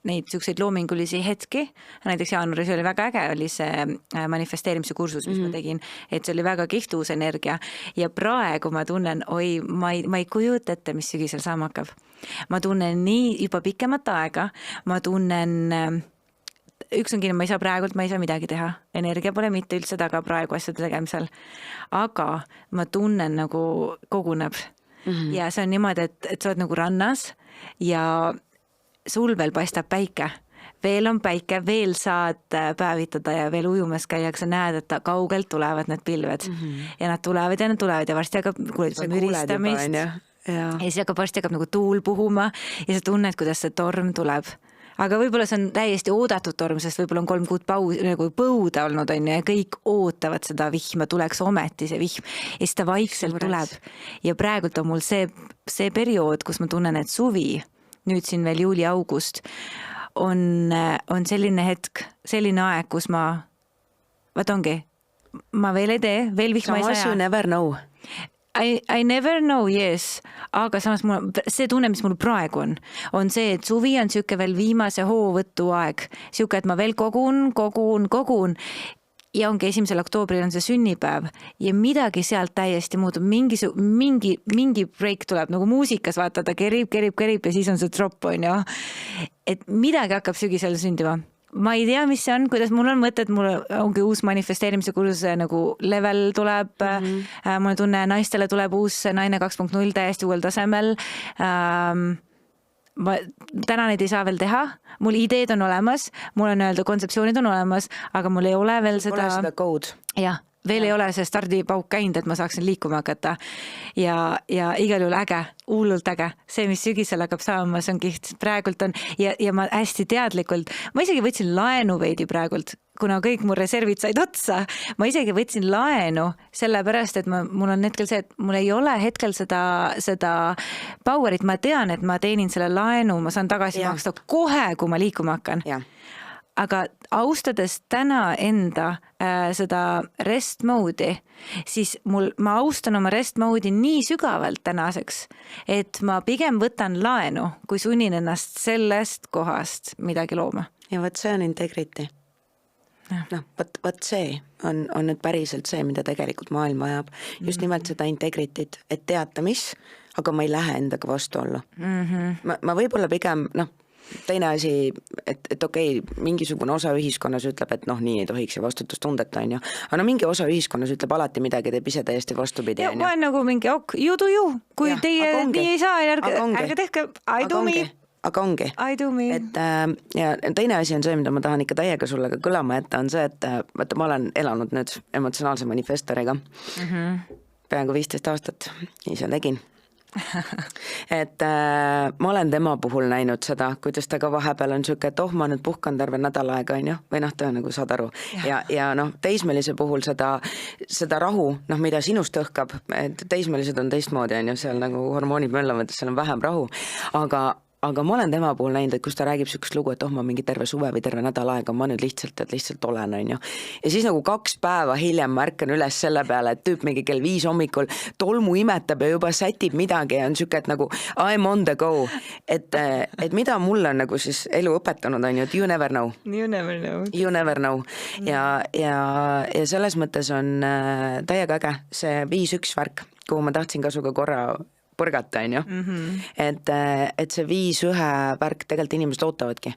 neid selliseid loomingulisi hetki, näiteks jaanuaris oli väga äge, oli see manifesteerimise kursus, mis ma tegin, et see oli väga kihvt uus energia ja praegu ma tunnen, ma ei kujuta ette, mis sügisel saama hakkab. Ma tunnen nii juba pikemat aega, ma tunnen üks on kindel, ma ei saa midagi teha. Energia pole mitte üldse taga praegu asjade tegemisel. Aga ma tunnen nagu koguneb. Ja see on niimoodi, et sa oled nagu rannas ja sul veel paistab päike. Veel on päike, veel saad päevitada ja veel ujumas käia, sa näed, et kaugelt tulevad need pilved. Ja nad tulevad ja varsti hakkab müristamist. Ja siis varsti hakkab nagu tuul puhuma ja sa tunned, kuidas see torm tuleb. Aga võib-olla see on täiesti oodatud torm, sest võib-olla on 3 kuud nagu põuda olnud on, ja kõik ootavad seda vihma, tuleks ometi see vihm ja siis ta vaikselt tuleb. Ja praegult on mul see periood, kus ma tunnen, et suvi, nüüd siin veel juuli-august, on selline hetk, selline aeg, kus ma veel ei tee, veel vihma ei saja. Samas you never know. I never know, yes, aga samas see tunne, mis mul praegu on see, et suvi on siuke veel viimase hoovõttu aeg, siuke, et ma veel kogun ja ongi 1. oktoobril on see sünnipäev ja midagi sealt täiesti muutub, mingi break tuleb, nagu muusikas vaata, ta kerib ja siis on see drop, on ju, et midagi hakkab sügisel sündima. Ma ei tea, mis see on, kuidas mul on mõte, et mul ongi uus manifesteerimise kursuse nagu level tuleb, mul tunne, naistele tuleb uus naine 2.0 täiesti uuel tasemel. Täna neid ei saa veel teha, mul ideed on olemas, mul on öelda kontseptsioonid on olemas, aga mul ei ole veel seda... Pole seda code. Jah. Veel ei ole see stardipauk käinud, et ma saaksin liikuma hakata ja igal juhul äge, hullult äge. See, mis sügisel hakkab saama, see on kiht. Praegult on ja ma hästi teadlikult, ma isegi võtsin laenu veidi praegult, kuna kõik mu reservid said otsa. Ma isegi võtsin laenu sellepärast, et mul on hetkel see, et mul ei ole hetkel seda powerit. Ma tean, et ma teenin selle laenu, ma saan tagasi maksta kohe, kui ma liikuma hakkan. Aga austades täna enda seda rest mode'i, siis ma austan oma rest mode'i nii sügavalt tänaseks, et ma pigem võtan laenu, kui sunnin ennast sellest kohast midagi looma. Ja võt see on integrity. Võt see on nüüd päriselt see, mida tegelikult maailm vajab. Just nimelt seda integrityt, et teata mis, aga ma ei lähe endaga vastu olla. Ma võib-olla pigem, teine asi, et okei, mingisugune osa ühiskonnas ütleb, et noh, nii ei tohiks ja vastutustundeta, on ju. Aga no mingi osa ühiskonnas ütleb alati midagi, teeb ise täiesti vastupidi. Ja ma olen nagu mingi you do you, kui teie nii ei saa, ärge tehke, I do me. Aga ongi. Et ja teine asi on see, mida ma tahan ikka täiega sulle ka kõlama jätta, on see, et vaata, ma olen elanud nüüd emotsionaalse manifestoriga peaaegu 15 aastat, ise tegin. Et ma olen tema puhul näinud seda, kuidas ta ka vahepeal on siuke, et ma nüüd puhkan terve nädal aega, on ju, või noh, ta nagu saad aru. Ja noh, teismelise puhul seda rahu, noh, mida sinust õhkab, et teismelised on teistmoodi, on ju, seal nagu hormoonid möllavad, seal on vähem rahu, aga ma olen tema puhul näinud, et kus ta räägib sükest lugu, et ma mingi terve suve või terve nädal aega, ma nüüd lihtsalt olen, on ju. Ja siis nagu 2 päeva hiljem ma ärkan üles selle peale, et tüüp mingi kell 5 hommikul tolmu imetab ja juba sätib midagi ja on siuke, et nagu I'm on the go. Et mida mulle on nagu siis elu õpetanud, on ju, et you never know. You never know. You never know. Ja selles mõttes on täiega äge see 5-1 värk, kuhu ma tahtsin ka suga korra põrgata, on ju. Et see 5-1 värk tegelikult inimesed ootavadki.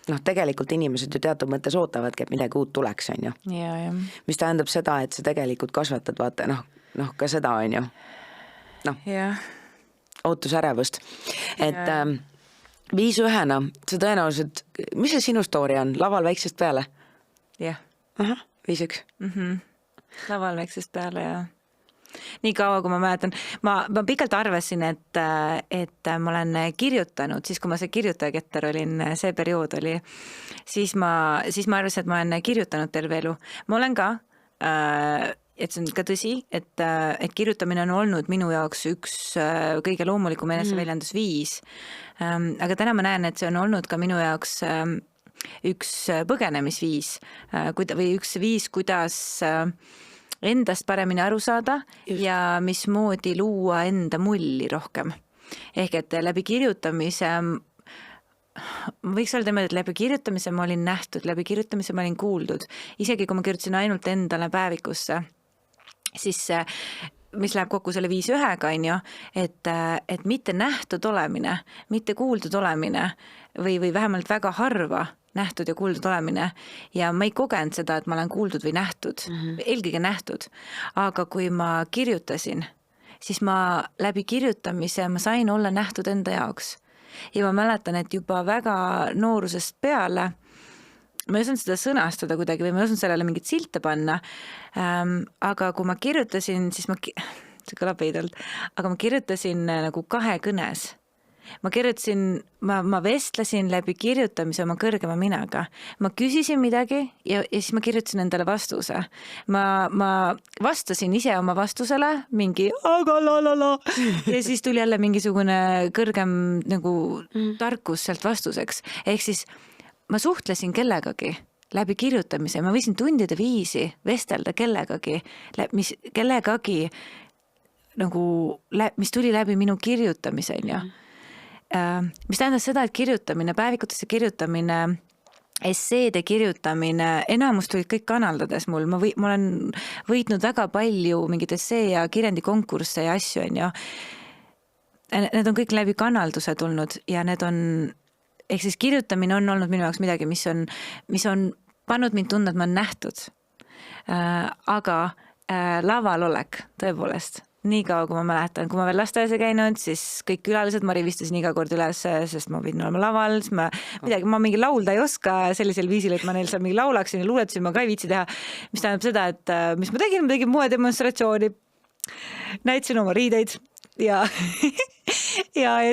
Noh, tegelikult inimesed ju teatud mõttes ootavadki, et midagi uut tuleks, on ju. Mis tähendab seda, et sa tegelikult kasvatad, vaata, noh, ka seda, on ju. Noh, ootusärevust. Et 5-1-na, sa tõenäoliselt, mis see sinu story on? Laval väiksest peale? Jah. 5-1. Laval väiksest peale, jah. Nii kaua, kui ma mäletan, ma pikalt arvasin, et ma olen kirjutanud, siis kui ma see kirjutajaketter olin, see periood oli, siis ma arvasin, et ma olen kirjutanud terve elu. Ma olen ka, et see on ka tõsi, et kirjutamine on olnud minu jaoks üks kõige loomulikum eneseväljendusviis. Aga täna ma näen, et see on olnud ka minu jaoks üks põgenemisviis või üks viis, kuidas endast paremini aru saada ja mismoodi luua enda mulli rohkem. Ehk et läbi kirjutamise, võiks öelda, et läbi kirjutamise ma olin nähtud, läbi kirjutamise ma olin kuuldud. Isegi kui ma kirjutasin ainult endale päevikusse, siis mis läheb kokku selle 5-1-ga, on ju, et mitte nähtud olemine, mitte kuuldud olemine või vähemalt väga harva nähtud ja kuuldud olemine ja ma ei kogenud seda, et ma olen kuuldud või nähtud, eelkõige nähtud, aga kui ma kirjutasin, siis ma läbi kirjutamise ma sain olla nähtud enda jaoks ja ma mäletan, et juba väga noorusest peale ma ei osanud seda sõnastada kuidagi või ma ei osanud sellele mingit silte panna, aga kui ma kirjutasin, siis see kõlab veidalt, aga ma kirjutasin nagu 2 kõnes. Ma kirjutasin, ma vestlesin läbi kirjutamise oma kõrgema minaga. Ma küsisin midagi ja siis ma kirjutasin endale vastuse. Ma vastasin ise oma vastusele mingi aga la ja siis tuli jälle mingisugune kõrgem nagu tarkus sealt vastuseks. Ehk siis ma suhtlesin kellegagi läbi kirjutamise. Ma võisin tundide viisi vestelda kellegagi nagu, mis tuli läbi minu kirjutamise, on ju. Mis tähendas seda, et kirjutamine, päevikutesse kirjutamine, esseede kirjutamine, enamus tulid kõik kanaldades mul. Ma olen võitnud väga palju mingid essee ja kirjandikonkursse ja asju, on ju. Need on kõik läbi kanalduse tulnud ja need on, ehk siis kirjutamine on olnud minu jaoks midagi, mis on pannud mind tundma, et ma olen nähtud. Aga laval olek, tõepoolest. Nii kaua, kui ma mäletan, kui ma veel lasteaias käinud, siis kõik külalised ma rivistasin iga kord üles, sest ma pidin olema laval, siis ma mingi laulda ei oska sellisel viisil, et ma neil seal mingi laulaksin ja luuletasin, ma ka ei viitsi teha, mis tähendab seda, et mis ma tegin moedemonstratsiooni, näitasin oma riideid ja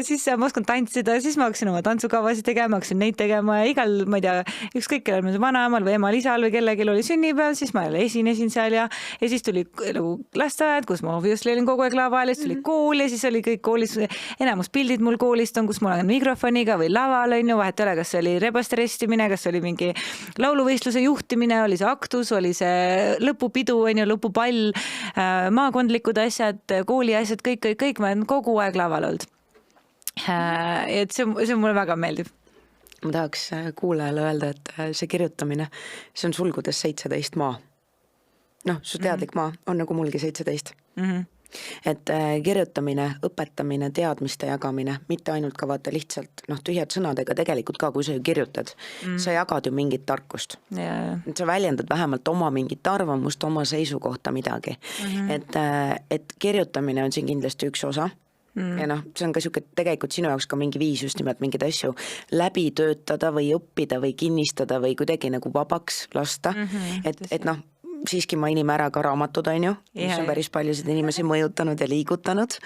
siis ma oskan tantsida, siis ma hakkasin oma tantsukavasid tegema, hakkasin neid tegema ja igal, ma ei tea, ükskõik kellel vanaemal või emal-isal või kellelgi oli sünnipäev, siis ma esinesin seal ja siis tuli nagu lasteaed, kus ma obviously olin kogu aeg laval, siis tuli kool ja siis oli kõik koolis, enamus pildid mul koolist on, kus ma olen mikrofoniga või laval, on ju, vahet ei ole, kas see oli rebaste restimine, kas oli mingi lauluvõistluse juhtimine, oli see aktus, oli see lõpupidu, on ju, lõpupall, maakondlikud asjad, kooli asjad, kõik, ma olen kogu aeg laval olnud. Et see mulle väga meeldib. Ma tahaks kuulajale öelda, et see kirjutamine, see on sulgudes 17 maa. Noh, su teadlik maa on nagu mulgi 17. et kirjutamine, õpetamine, teadmiste jagamine, mitte ainult ka vaata lihtsalt tühjad sõnad, ega tegelikult ka, kui sa ju kirjutad, sa jagad ju mingit tarkust. Sa väljendad vähemalt oma mingit arvamust, oma seisukohta midagi. Et kirjutamine on siin kindlasti üks osa. Ja see on ka siuke tegelikult sinu jaoks ka mingi viis just nimelt mingeid asju läbi töötada või õppida või kinnistada või kuidagi nagu vabaks lasta, et siiski mainime ära ka raamatud, on ju, mis on päris paljusid inimesi mõjutanud ja liigutanud,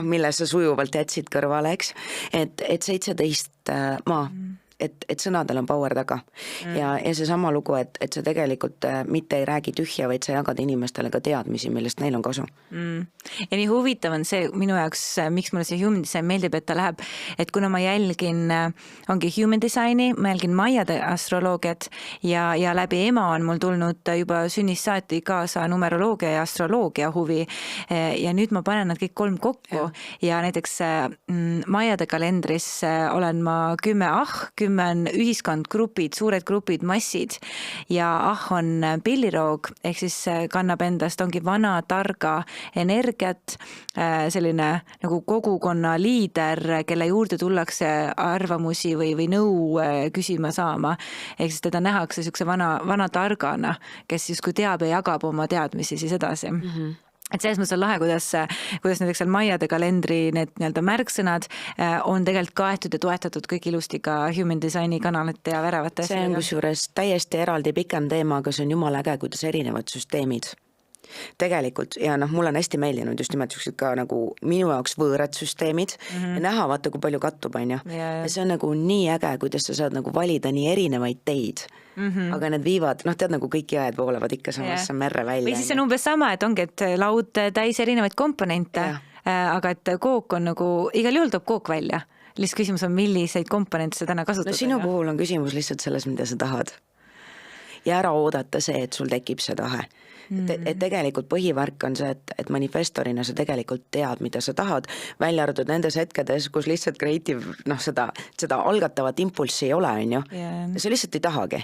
mille sa sujuvalt jätsid kõrvale, eks, et 17 et sõnadel on power taga ja see sama lugu, et sa tegelikult mitte ei räägi tühja, vaid sa jagad inimestele ka teadmisi, millest neil on kasu. Ja nii huvitav on see minu jaoks, miks mulle see human design meeldib, et ta läheb, et kuna ma jälgin, ongi human designi, ma jälgin maiade astroloogiat ja läbi ema on mul tulnud juba sünnist saati kaasa numeroloogia ja astroloogia huvi ja nüüd ma panen nad kõik 3 kokku ja näiteks maiade kalendris olen ma 10 on ühiskond, grupid, suured grupid, massid ja on pilliroog, ehk siis kannab endast, ongi vana, targa energiat, selline nagu kogukonna liider, kelle juurde tullakse arvamusi või nõu küsima saama. Ehk siis teda nähakse siukse vana targana, kes justkui teab ja jagab oma teadmisi siis edasi. Et selles mõttes on lahe, kuidas näiteks seal maiade kalendri need nii-öelda märksõnad on tegelikult kaetud ja toetatud kõik ilusti ka human designi kanalite ja väravate. See on kusjuures täiesti eraldi pikem teema, aga see on jumala äge, kuidas erinevad süsteemid. Tegelikult, ja mulle on hästi meeldinud just nimelt ka nagu minu jaoks võõrad süsteemid ja näha vaata, kui palju kattub, on ju. Ja see on nagu nii äge, kuidas sa saad nagu valida nii erinevaid teid, aga need viivad, tead nagu kõik jääd voolavad ikka samasse merre välja. Või siis see on umbes sama, et ongi, et laud täis erinevaid komponente, aga et kook on nagu, igal juhul toob kook välja. Lihtsalt küsimus on, milliseid komponente sa täna kasutad. Sinu puhul on küsimus lihtsalt selles, mida sa tahad. Ja ära oodata see, et sul tekib see tahe. Et tegelikult põhivärk on see, et manifestorina sa tegelikult tead, mida sa tahad, välja arvatud nendes hetkedes, kus lihtsalt creative, seda algatavat impulssi ei ole, on ju. Sa lihtsalt ei tahagi.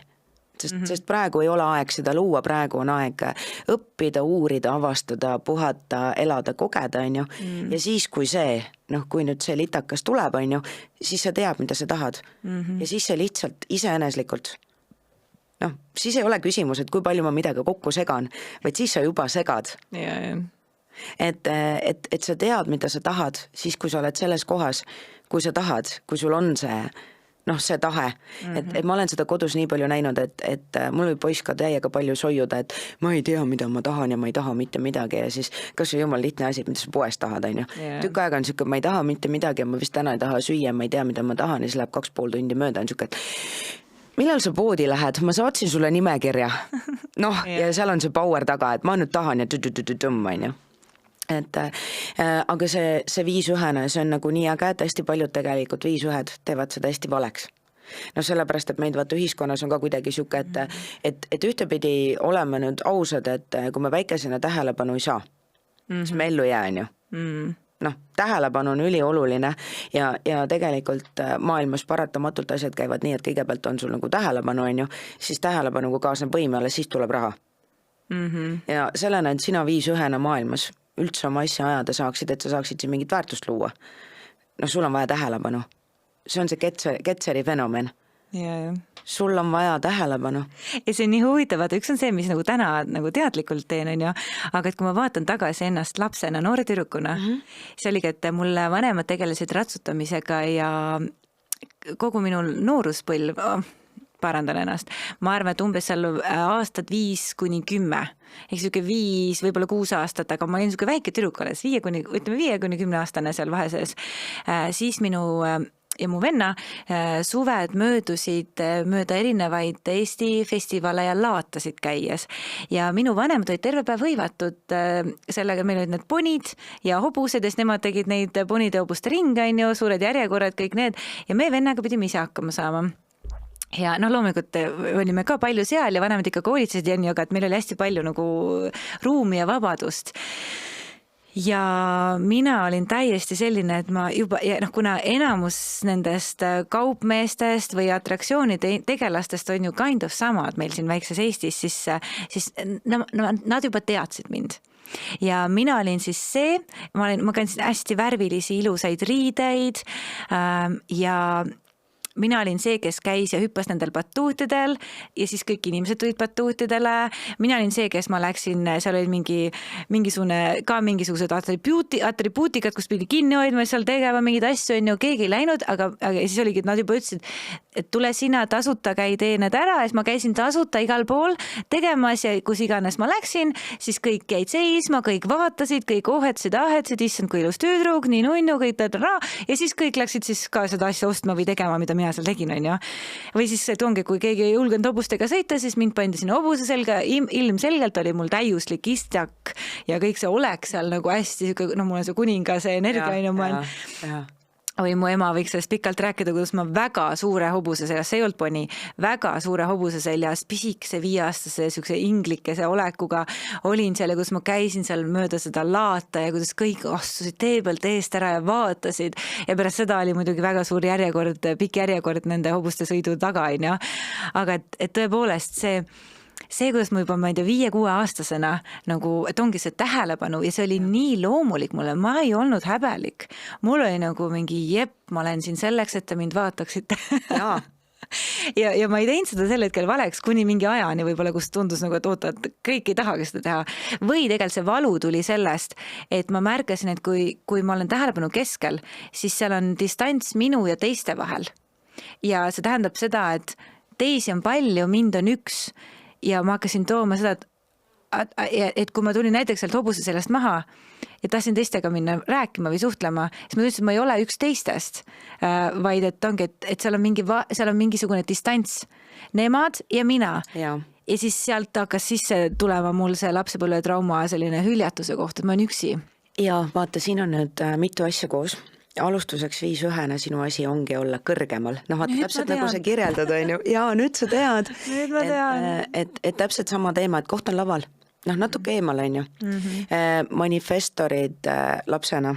Sest praegu ei ole aeg seda luua, praegu on aeg õppida, uurida, avastada, puhata, elada, kogeda, on ju. Ja siis, kui kui nüüd see litakas tuleb, on ju, siis sa tead, mida sa tahad. Ja siis see lihtsalt iseeneslikult siis ei ole küsimus, et kui palju ma midagi kokku segan, vaid siis sa juba segad. Et sa tead, mida sa tahad, siis kui sa oled selles kohas, kui sa tahad, kui sul on see tahe. Et ma olen seda kodus nii palju näinud, et mul võib poiss ka täiega palju soiuda, et ma ei tea, mida ma tahan ja ma ei taha mitte midagi ja siis kas see jumal lihtne asi, mida sa poes tahad, on ju. Tükk aega on siuke, ma ei taha mitte midagi ja ma vist täna ei taha süüa, ma ei tea, mida ma tahan ja siis läheb 2,5 tundi mööda, on siuke, et millal sa poodi lähed? Ma saatsin sulle nimekirja. Ja seal on see power taga, et ma nüüd tahan ja on ju. Aga see 5-1, see on nagu nii äge, et hästi paljud tegelikult 5-1 teevad seda hästi valeks. Sellepärast, et meid vaata ühiskonnas on ka kuidagi siuke, et ühtepidi oleme nüüd ausad, et kui me väikesena tähelepanu ei saa, siis me ellu jää, on ju. Tähelepanu on ülioluline ja tegelikult maailmas paratamatult asjad käivad nii, et kõigepealt on sul nagu tähelepanu, on ju, siis tähelepanuga kaasneb võime, alles siis tuleb raha. Ja sellena, et sina 5-1 maailmas üldse oma asja ajada saaksid, et sa saaksid siin mingit väärtust luua. Sul on vaja tähelepanu. See on see Ketseri fenomen. Sul on vaja tähelepanu. Ja see on nii huvitav, vaata, üks on see, mis nagu täna nagu teadlikult teen, on ju, aga et kui ma vaatan tagasi ennast lapsena, noore tüdrukuna, see oligi, et mulle vanemad tegelesid ratsutamisega ja kogu minu nooruspõlv, parandan ennast, ma arvan, et umbes seal aastad 5-10, ehk siuke 5, võib-olla 6 aastat, aga ma olin siuke väike tüdruk alles, 5-10 aastane seal vaheses, siis minu ja mu venna suved möödusid mööda erinevaid Eesti festivale ja laatasid käies. Ja minu vanemad olid terve päev hõivatud sellega, meil olid need ponid ja hobused, ja nemad tegid neid ponide hobuste ringe, suured järjekorrad, kõik need, ja me vennaga pidime ise hakkama saama. Ja loomulikult olime ka palju seal ja vanemad ikka koolitsesid ja nii, aga et meil oli hästi palju nagu ruumi ja vabadust. ja mina olin täiesti selline, et ma juba, ja kuna enamus nendest kaupmeestest või atraktsioonide tegelastest on ju kind of samad meil siin väikses Eestis, siis nad juba teadsid mind. Ja mina olin siis see, ma kandsin hästi värvilisi ilusaid riideid ja mina olin see, kes käis ja hüppas nendel batuutidel ja siis kõik inimesed tulid batuutidele. Mina olin see, kes ma läksin, seal oli mingisugused atribuutikad, kus pidi kinni hoidma, seal tegema mingeid asju, on ju, keegi ei läinud, aga siis oligi, et nad juba ütlesid, et tule sina tasuta, käi tee need ära, ja siis ma käisin tasuta igal pool tegemas ja kus iganes ma läksin, siis kõik jäid seisma, kõik vaatasid, kõik ahetasid, issand, kui ilus tüdruk, nii nunnu, kõik ja siis kõik läksid siis ka seda asja ostma või tegema, mida mina seal tegin, on ju. Või siis, et ongi, kui keegi ei julgenud hobustega sõita, siis mind pandi sinna hobuse selga, ilmselgelt oli mul täiuslik istjak ja kõik see oleks seal nagu hästi, mul on see kuningase energia, on ju, ma olen. Või mu ema võiks sellest pikalt rääkida, kuidas ma väga suure hobuse seljas, see ei olnud poni, väga suure hobuse seljas, pisikese 5-aastase sükse inglikese olekuga olin seal ja kus ma käisin seal mööda seda laata ja kuidas kõik astusid tee pealt eest ära ja vaatasid ja pärast seda oli muidugi väga suur järjekord, pikk järjekord nende hobuste sõidu taga, on ju. Aga et tõepoolest see, kuidas ma juba, ma ei tea, 5-6 aastasena nagu, et ongi see tähelepanu ja see oli nii loomulik mulle, ma ei olnud häbelik. Mul oli nagu mingi ma olen siin selleks, et te mind vaataksite. Jaa. ja ma ei teinud seda sel hetkel valeks kuni mingi ajani võib-olla, kus tundus nagu, et oota, et kõik ei tahagi seda teha. Või tegelikult see valu tuli sellest, et ma märkasin, et kui ma olen tähelepanu keskel, siis seal on distants minu ja teiste vahel. Ja see tähendab seda, et teisi on palju, mind on üks. Ja ma hakkasin tooma seda, et kui ma tulin näiteks sealt hobuse sellest maha ja tahtsin teistega minna rääkima või suhtlema, siis ma ütlesin, et ma ei ole üks teistest, vaid et ongi, et seal on mingisugune distants. Nemad ja mina. Ja siis sealt hakkas sisse tulema mul see lapsepõlve trauma selline hüljatuse koht, et ma olen üksi. Ja vaata, siin on nüüd mitu asja koos. Alustuseks 5-1 sinu asi ongi olla kõrgemal. Vaata, täpselt nagu sa kirjeldad, on ju. Jaa, nüüd sa tead. Nüüd ma tean. Et täpselt sama teema, et koht on laval. Natuke eemal, on ju. Manifestorid lapsena.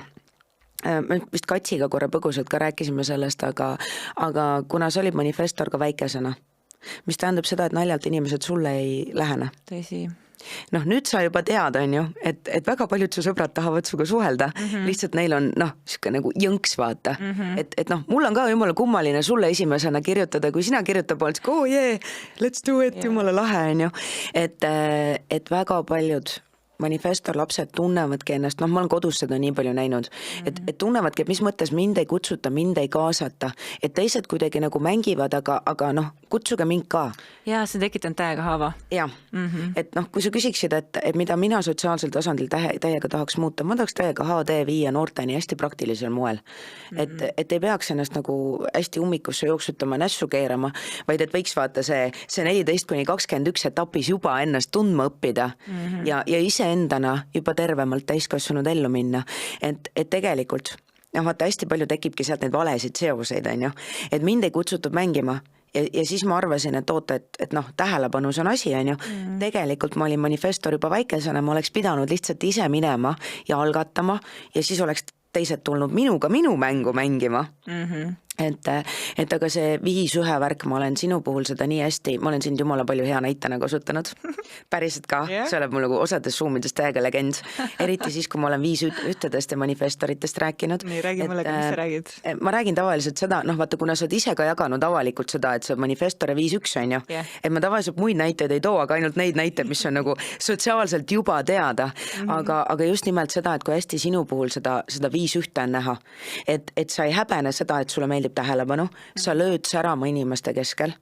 Me vist Katsiga korra põgusalt ka rääkisime sellest, aga kuna sa olid manifestor ka väikesena, mis tähendab seda, et naljalt inimesed sulle ei lähene. Tõsi. Nüüd sa juba tead, on ju, et väga paljud su sõbrad tahavad suga suhelda, lihtsalt neil on, siuke nagu jõnks vaata, et mul on ka jumala kummaline sulle esimesena kirjutada, kui sina kirjutab poolts, let's do it, jumala lahe, on ju, et väga paljud manifestor lapsed tunnevadki ennast, ma olen kodus seda nii palju näinud, et tunnevadki, et mis mõttes mind ei kutsuta, mind ei kaasata, et teised kuidagi nagu mängivad, aga kutsuge mind ka. Ja see tekitab täiega haava. Ja, et kui sa küsiksid, et mida mina sotsiaalsel tasandil täiega tahaks muuta, ma tahaks täiega HD viia noorteni hästi praktilisel moel. Et ei peaks ennast nagu hästi ummikusse jooksutama, nässu keerama, vaid et võiks vaata see 14-21 etapis juba ennast tundma õppida ja ise endana juba tervemalt täiskasvanud ellu minna, et tegelikult vaata hästi palju tekibki sealt neid valesid seoseid, on ju, et mind ei kutsutud mängima ja siis ma arvasin, et oota, et tähelepanus on asi, on ju, tegelikult ma olin manifestor juba väikesena, ma oleks pidanud lihtsalt ise minema ja algatama ja siis oleks teised tulnud minu mängu mängima. Et aga see 5-1 värk, ma olen sinu puhul seda nii hästi, ma olen sind jumala palju hea näitena kasutanud, päriselt ka, see oleb mul nagu osades suumidest täiega legend, eriti siis, kui ma olen 5-1 ja manifestoritest rääkinud. Nii, räägi mulle, mis sa räägid? Ma räägin tavaliselt seda, vaata, kuna sa oled ise ka jaganud avalikult seda, et sa manifestore 5-1 on ju, et ma tavaliselt muid näiteid ei too, aga ainult neid näiteid, mis on nagu sotsiaalselt juba teada, aga just nimelt seda, et kui hästi sinu puhul seda 5-1 on näha, et sa ei häbene seda, et sulle meeldib tähelepanu, sa lööd särama inimeste keskel,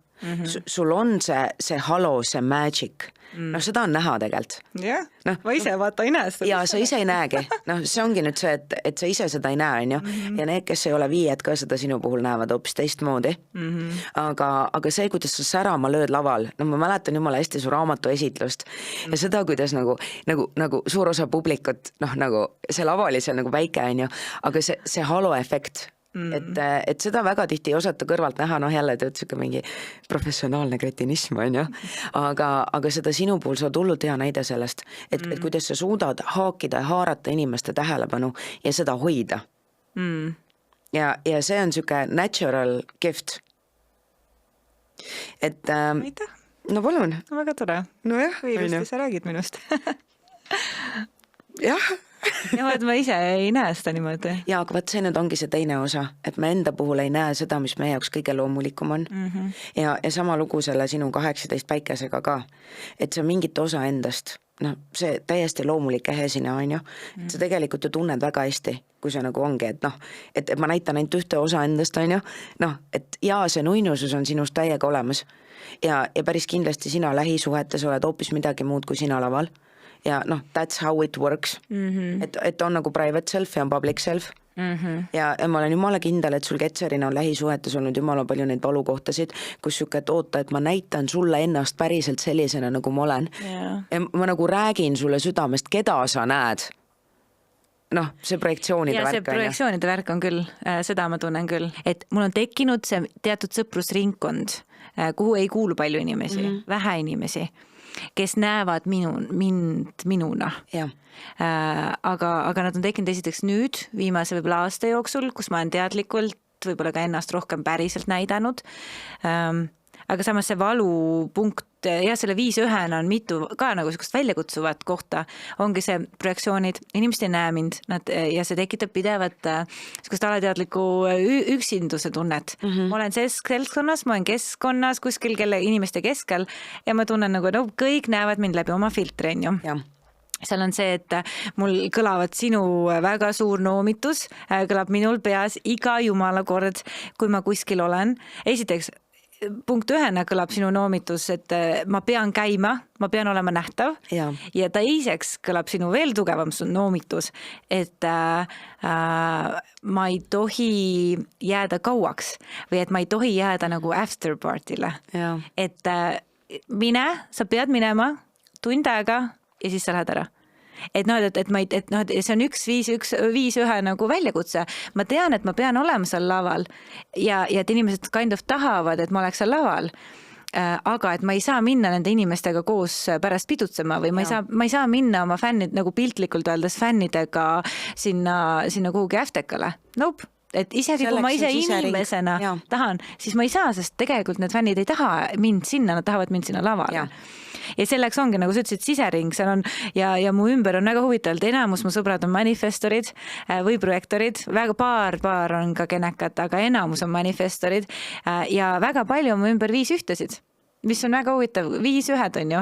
sul on see halo, see magic, seda on näha tegelikult. Jah, ma ise vaata ei näe seda. Ja sa ise ei näegi, see ongi nüüd see, et sa ise seda ei näe, on ju, ja need, kes ei ole 5 ka seda sinu puhul näevad hoopis teistmoodi, aga see, kuidas sa särama lööd laval, ma mäletan jumala hästi su raamatu esitlust ja seda, kuidas nagu suur osa publikut, nagu see laval oli seal nagu väike, on ju, aga see halo efekt et seda väga tihti ei osata kõrvalt näha, noh jälle tead siuke mingi professionaalne kretinism on ju, aga seda sinu puhul sa oled hullult hea näide sellest, et kuidas sa suudad haakida ja haarata inimeste tähelepanu ja seda hoida. Ja see on siuke natural gift. Et aitäh. No palun. No, väga tore. No jah. Ilusti sa räägid minust. Jah. Ja et ma ise ei näe seda niimoodi. Ja, aga võt see nüüd ongi see teine osa, et me enda puhul ei näe seda, mis meie jaoks kõige loomulikum on. Ja sama lugu selle sinu 18 päikesega ka, et see on mingit osa endast, noh, see täiesti loomulik ähe sinna on ju, et sa tegelikult ju tunned väga hästi, kui see nagu ongi, et noh, et ma näitan ainult ühte osa endast on ju, noh, et jaa, see nuinusus on sinust täiega olemas ja päris kindlasti sina lähisuhetes oled hoopis midagi muud kui sina laval. Ja noh, that's how it works. Et on nagu private self ja on public self. Ja ma olen jumala kindel, et sul ketserina on lähisuhetes olnud jumala palju neid valukohtasid, kus siuke, et oota, et ma näitan sulle ennast päriselt sellisena, nagu ma olen. Ja ma nagu räägin sulle südamest, keda sa näed. Noh, see projektsioonide värk on. Ja see projektsioonide värk on küll, seda ma tunnen küll. Et mul on tekkinud see teatud sõprusringkond, kuhu ei kuulu palju inimesi, vähe inimesi, kes näevad mind minuna. Ja. Aga nad on tekkinud esiteks nüüd viimase võib-olla aasta jooksul, kus ma olen teadlikult võib-olla ka ennast rohkem päriselt näidanud. Aga samas see valupunkt ja selle 5-1-na on mitu ka nagu sellist väljakutsuvat kohta, ongi see projektsioonid, inimesed ei näe mind ja see tekitab pidevat sellist alateadlikku üksinduse tunnet. Ma olen seltskonnas, ma olen keskkonnas, kuskil kelle inimeste keskel ja ma tunnen nagu, no kõik näevad mind läbi oma filtri, on ju. Ja. Seal on see, et mul kõlavad sinu väga suur noomitus, kõlab minul peas iga jumala kord, kui ma kuskil olen. Esiteks, punkt 1 kõlab sinu noomitus, et ma pean käima, ma pean olema nähtav ja teiseks kõlab sinu veel tugevam noomitus, et ma ei tohi jääda kauaks või et ma ei tohi jääda nagu after party'le. Et mine, sa pead minema tund aega ja siis sa lähed ära. Et see on 5-1 nagu väljakutse. Ma tean, et ma pean olema seal laval ja et inimesed kind of tahavad, et ma oleks seal laval. Aga et ma ei saa minna nende inimestega koos pärast pidutsema või ma ei saa minna oma fännid nagu piltlikult öeldes fännidega sinna kuhugi äftekale. Nope. Et isegi kui ma ise inimesena tahan, siis ma ei saa, sest tegelikult need fännid ei taha mind sinna, nad tahavad mind sinna lavale. Ja selleks ongi, nagu sa ütlesid, sisering, seal on ja mu ümber on väga huvitavalt, enamus mu sõbrad on manifestorid või projektorid, väga paar on ka kenekad, aga enamus on manifestorid ja väga palju on mu ümber 5-1-sid, mis on väga huvitav, 5-1 on ju.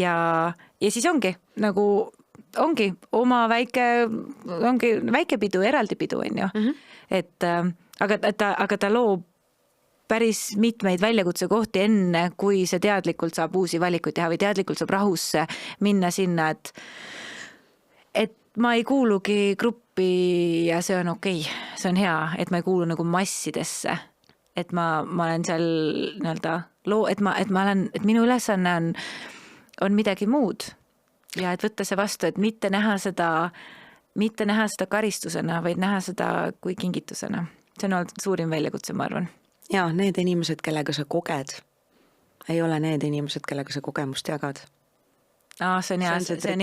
Ja siis ongi nagu ongi oma väike pidu, eraldi pidu on ju. Et aga ta loob päris mitmeid väljakutsekohti enne, kui see teadlikult saab uusi valikuid teha või teadlikult saab rahusse minna sinna, et ma ei kuulugi gruppi ja see on okei. See on hea, et ma ei kuulu nagu massidesse, et ma olen seal nii-öelda et minu ülesanne on midagi muud ja et võtta see vastu, et mitte näha seda karistusena, vaid näha seda kui kingitusena. See on olnud suurim väljakutse, ma arvan. Ja need inimesed, kellega sa koged, ei ole need inimesed, kellega sa kogemust jagad. See on hea, see on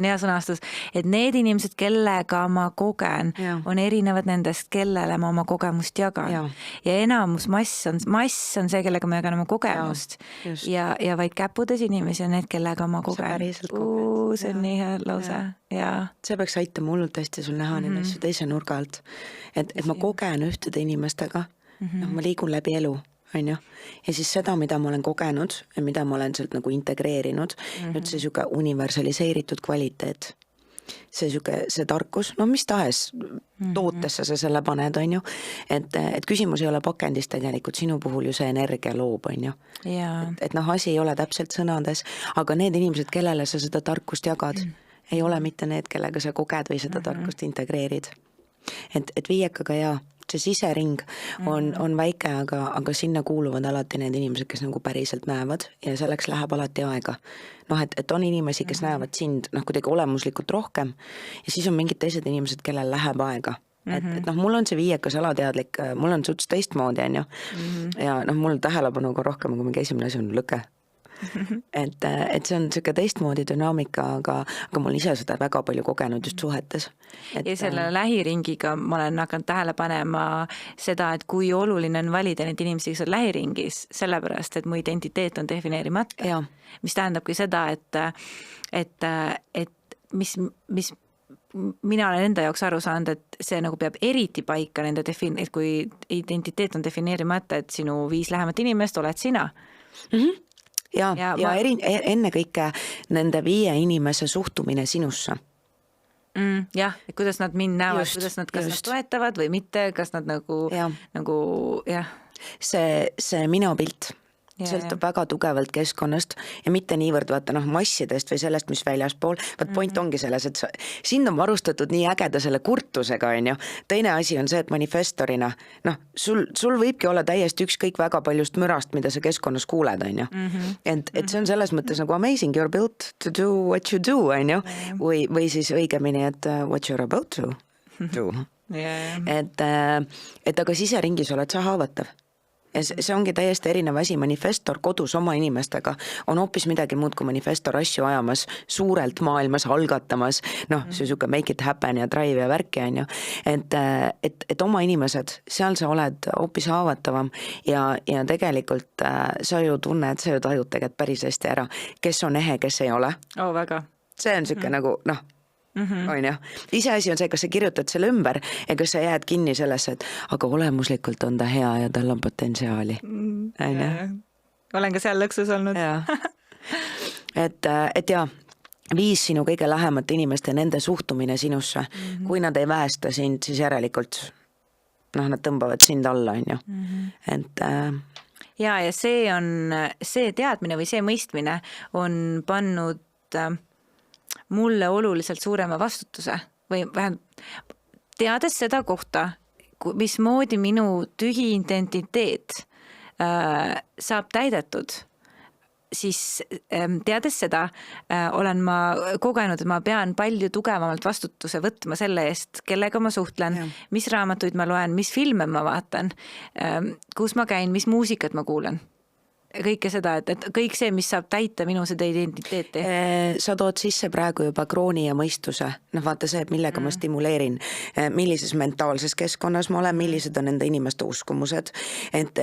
hea sõnastus, et need inimesed, kellega ma kogen, on erinevad nendest, kellele ma oma kogemust jagan. Ja enamus mass on see, kellega ma jagan oma kogemust. Ja vaid käpudes inimesi on need, kellega ma kogen. See on nii hea lause. See peaks aitama hullult hästi sul näha neid asju teise nurga alt. Et ma kogen ühtede inimestega, ma liigun läbi elu, on ju. Ja siis seda, mida ma olen kogenud ja mida ma olen sealt nagu integreerinud, nüüd see siuke universaliseeritud kvaliteet, see tarkus, no mis tahes tootesse sa selle paned, on ju, et küsimus ei ole pakendis tegelikult, sinu puhul ju see energia loob, on ju. Et asi ei ole täpselt sõnades, aga need inimesed, kellele sa seda tarkust jagad, ei ole mitte need, kellega sa koged või seda tarkust integreerid. Et viiekaga see sisering on väike, aga sinna kuuluvad alati need inimesed, kes nagu päriselt näevad ja selleks läheb alati aega. Et on inimesi, kes näevad sind kuidagi olemuslikult rohkem ja siis on mingid teised inimesed, kellel läheb aega. et noh, mul on see viiekas alateadlik, mul on suts teistmoodi, on ju. Ja noh, mul tähelepanu ka rohkem, kui mingi esimene asi on lõke. et see on siuke teistmoodi dünaamika, aga mul ise seda väga palju kogenud just suhetes. Ja selle lähiringiga ma olen hakanud tähele panema seda, et kui oluline on valida neid inimesi, kes on lähiringis, sellepärast, et mu identiteet on defineerimata. Mis tähendabki seda, et mis mina olen enda jaoks aru saanud, et see nagu peab eriti paika nende et kui identiteet on defineerimata, et sinu 5 lähemat inimest oled sina. Ja enne kõike nende 5 inimese suhtumine sinusse. Jah, et kuidas nad mind näevad, kuidas nad, kas nad toetavad või mitte, kas nad nagu jah. See minopilt sõltub väga tugevalt keskkonnast ja mitte niivõrd vaata massidest või sellest, mis väljaspool, vaat point ongi selles, et sind on varustatud nii ägeda selle kurtusega, on ju. Teine asi on see, et manifestorina, sul võibki olla täiesti ükskõik väga paljust mürast, mida sa keskkonnas kuuled, on ju. Et see on selles mõttes nagu amazing, you're built to do what you do, on ju. Või siis õigemini, et what you're about to do. Et aga siseringis oled sa haavatav. Ja see ongi täiesti erinev asi, manifestor kodus oma inimestega on hoopis midagi muud kui manifestor asju ajamas, suurelt maailmas algatamas, see suke make it happen ja drive ja värki on ju, et oma inimesed, seal sa oled hoopis haavatavam ja tegelikult sa ju tunned, sa ju tajud tegelikult päris hästi ära, kes on ehe, kes ei ole. Väga. See on suke nagu on ju. Iseasi on see, kas sa kirjutad selle ümber ja kas sa jääd kinni sellesse, et aga olemuslikult on ta hea ja tal on potentsiaali. Olen ka seal lõksus olnud. Et 5 sinu kõige lähemate inimeste, nende suhtumine sinusse. Kui nad ei väesta sind, siis järelikult nad tõmbavad sind alla, on ju. Ja see teadmine või see mõistmine on pannud mulle oluliselt suurema vastutuse või vähemalt teades seda kohta, mismoodi minu tühi identiteet saab täidetud, siis teades seda olen ma kogenud, et ma pean palju tugevamalt vastutuse võtma selle eest, kellega ma suhtlen, mis raamatuid ma loen, mis filme ma vaatan, kus ma käin, mis muusikat ma kuulen. Kõike seda, et kõik see, mis saab täita minu seda identiteeti. Sa tood sisse praegu juba krooni ja mõistuse. Vaata see, et millega ma stimuleerin, millises mentaalses keskkonnas ma olen, millised on nende inimeste uskumused, et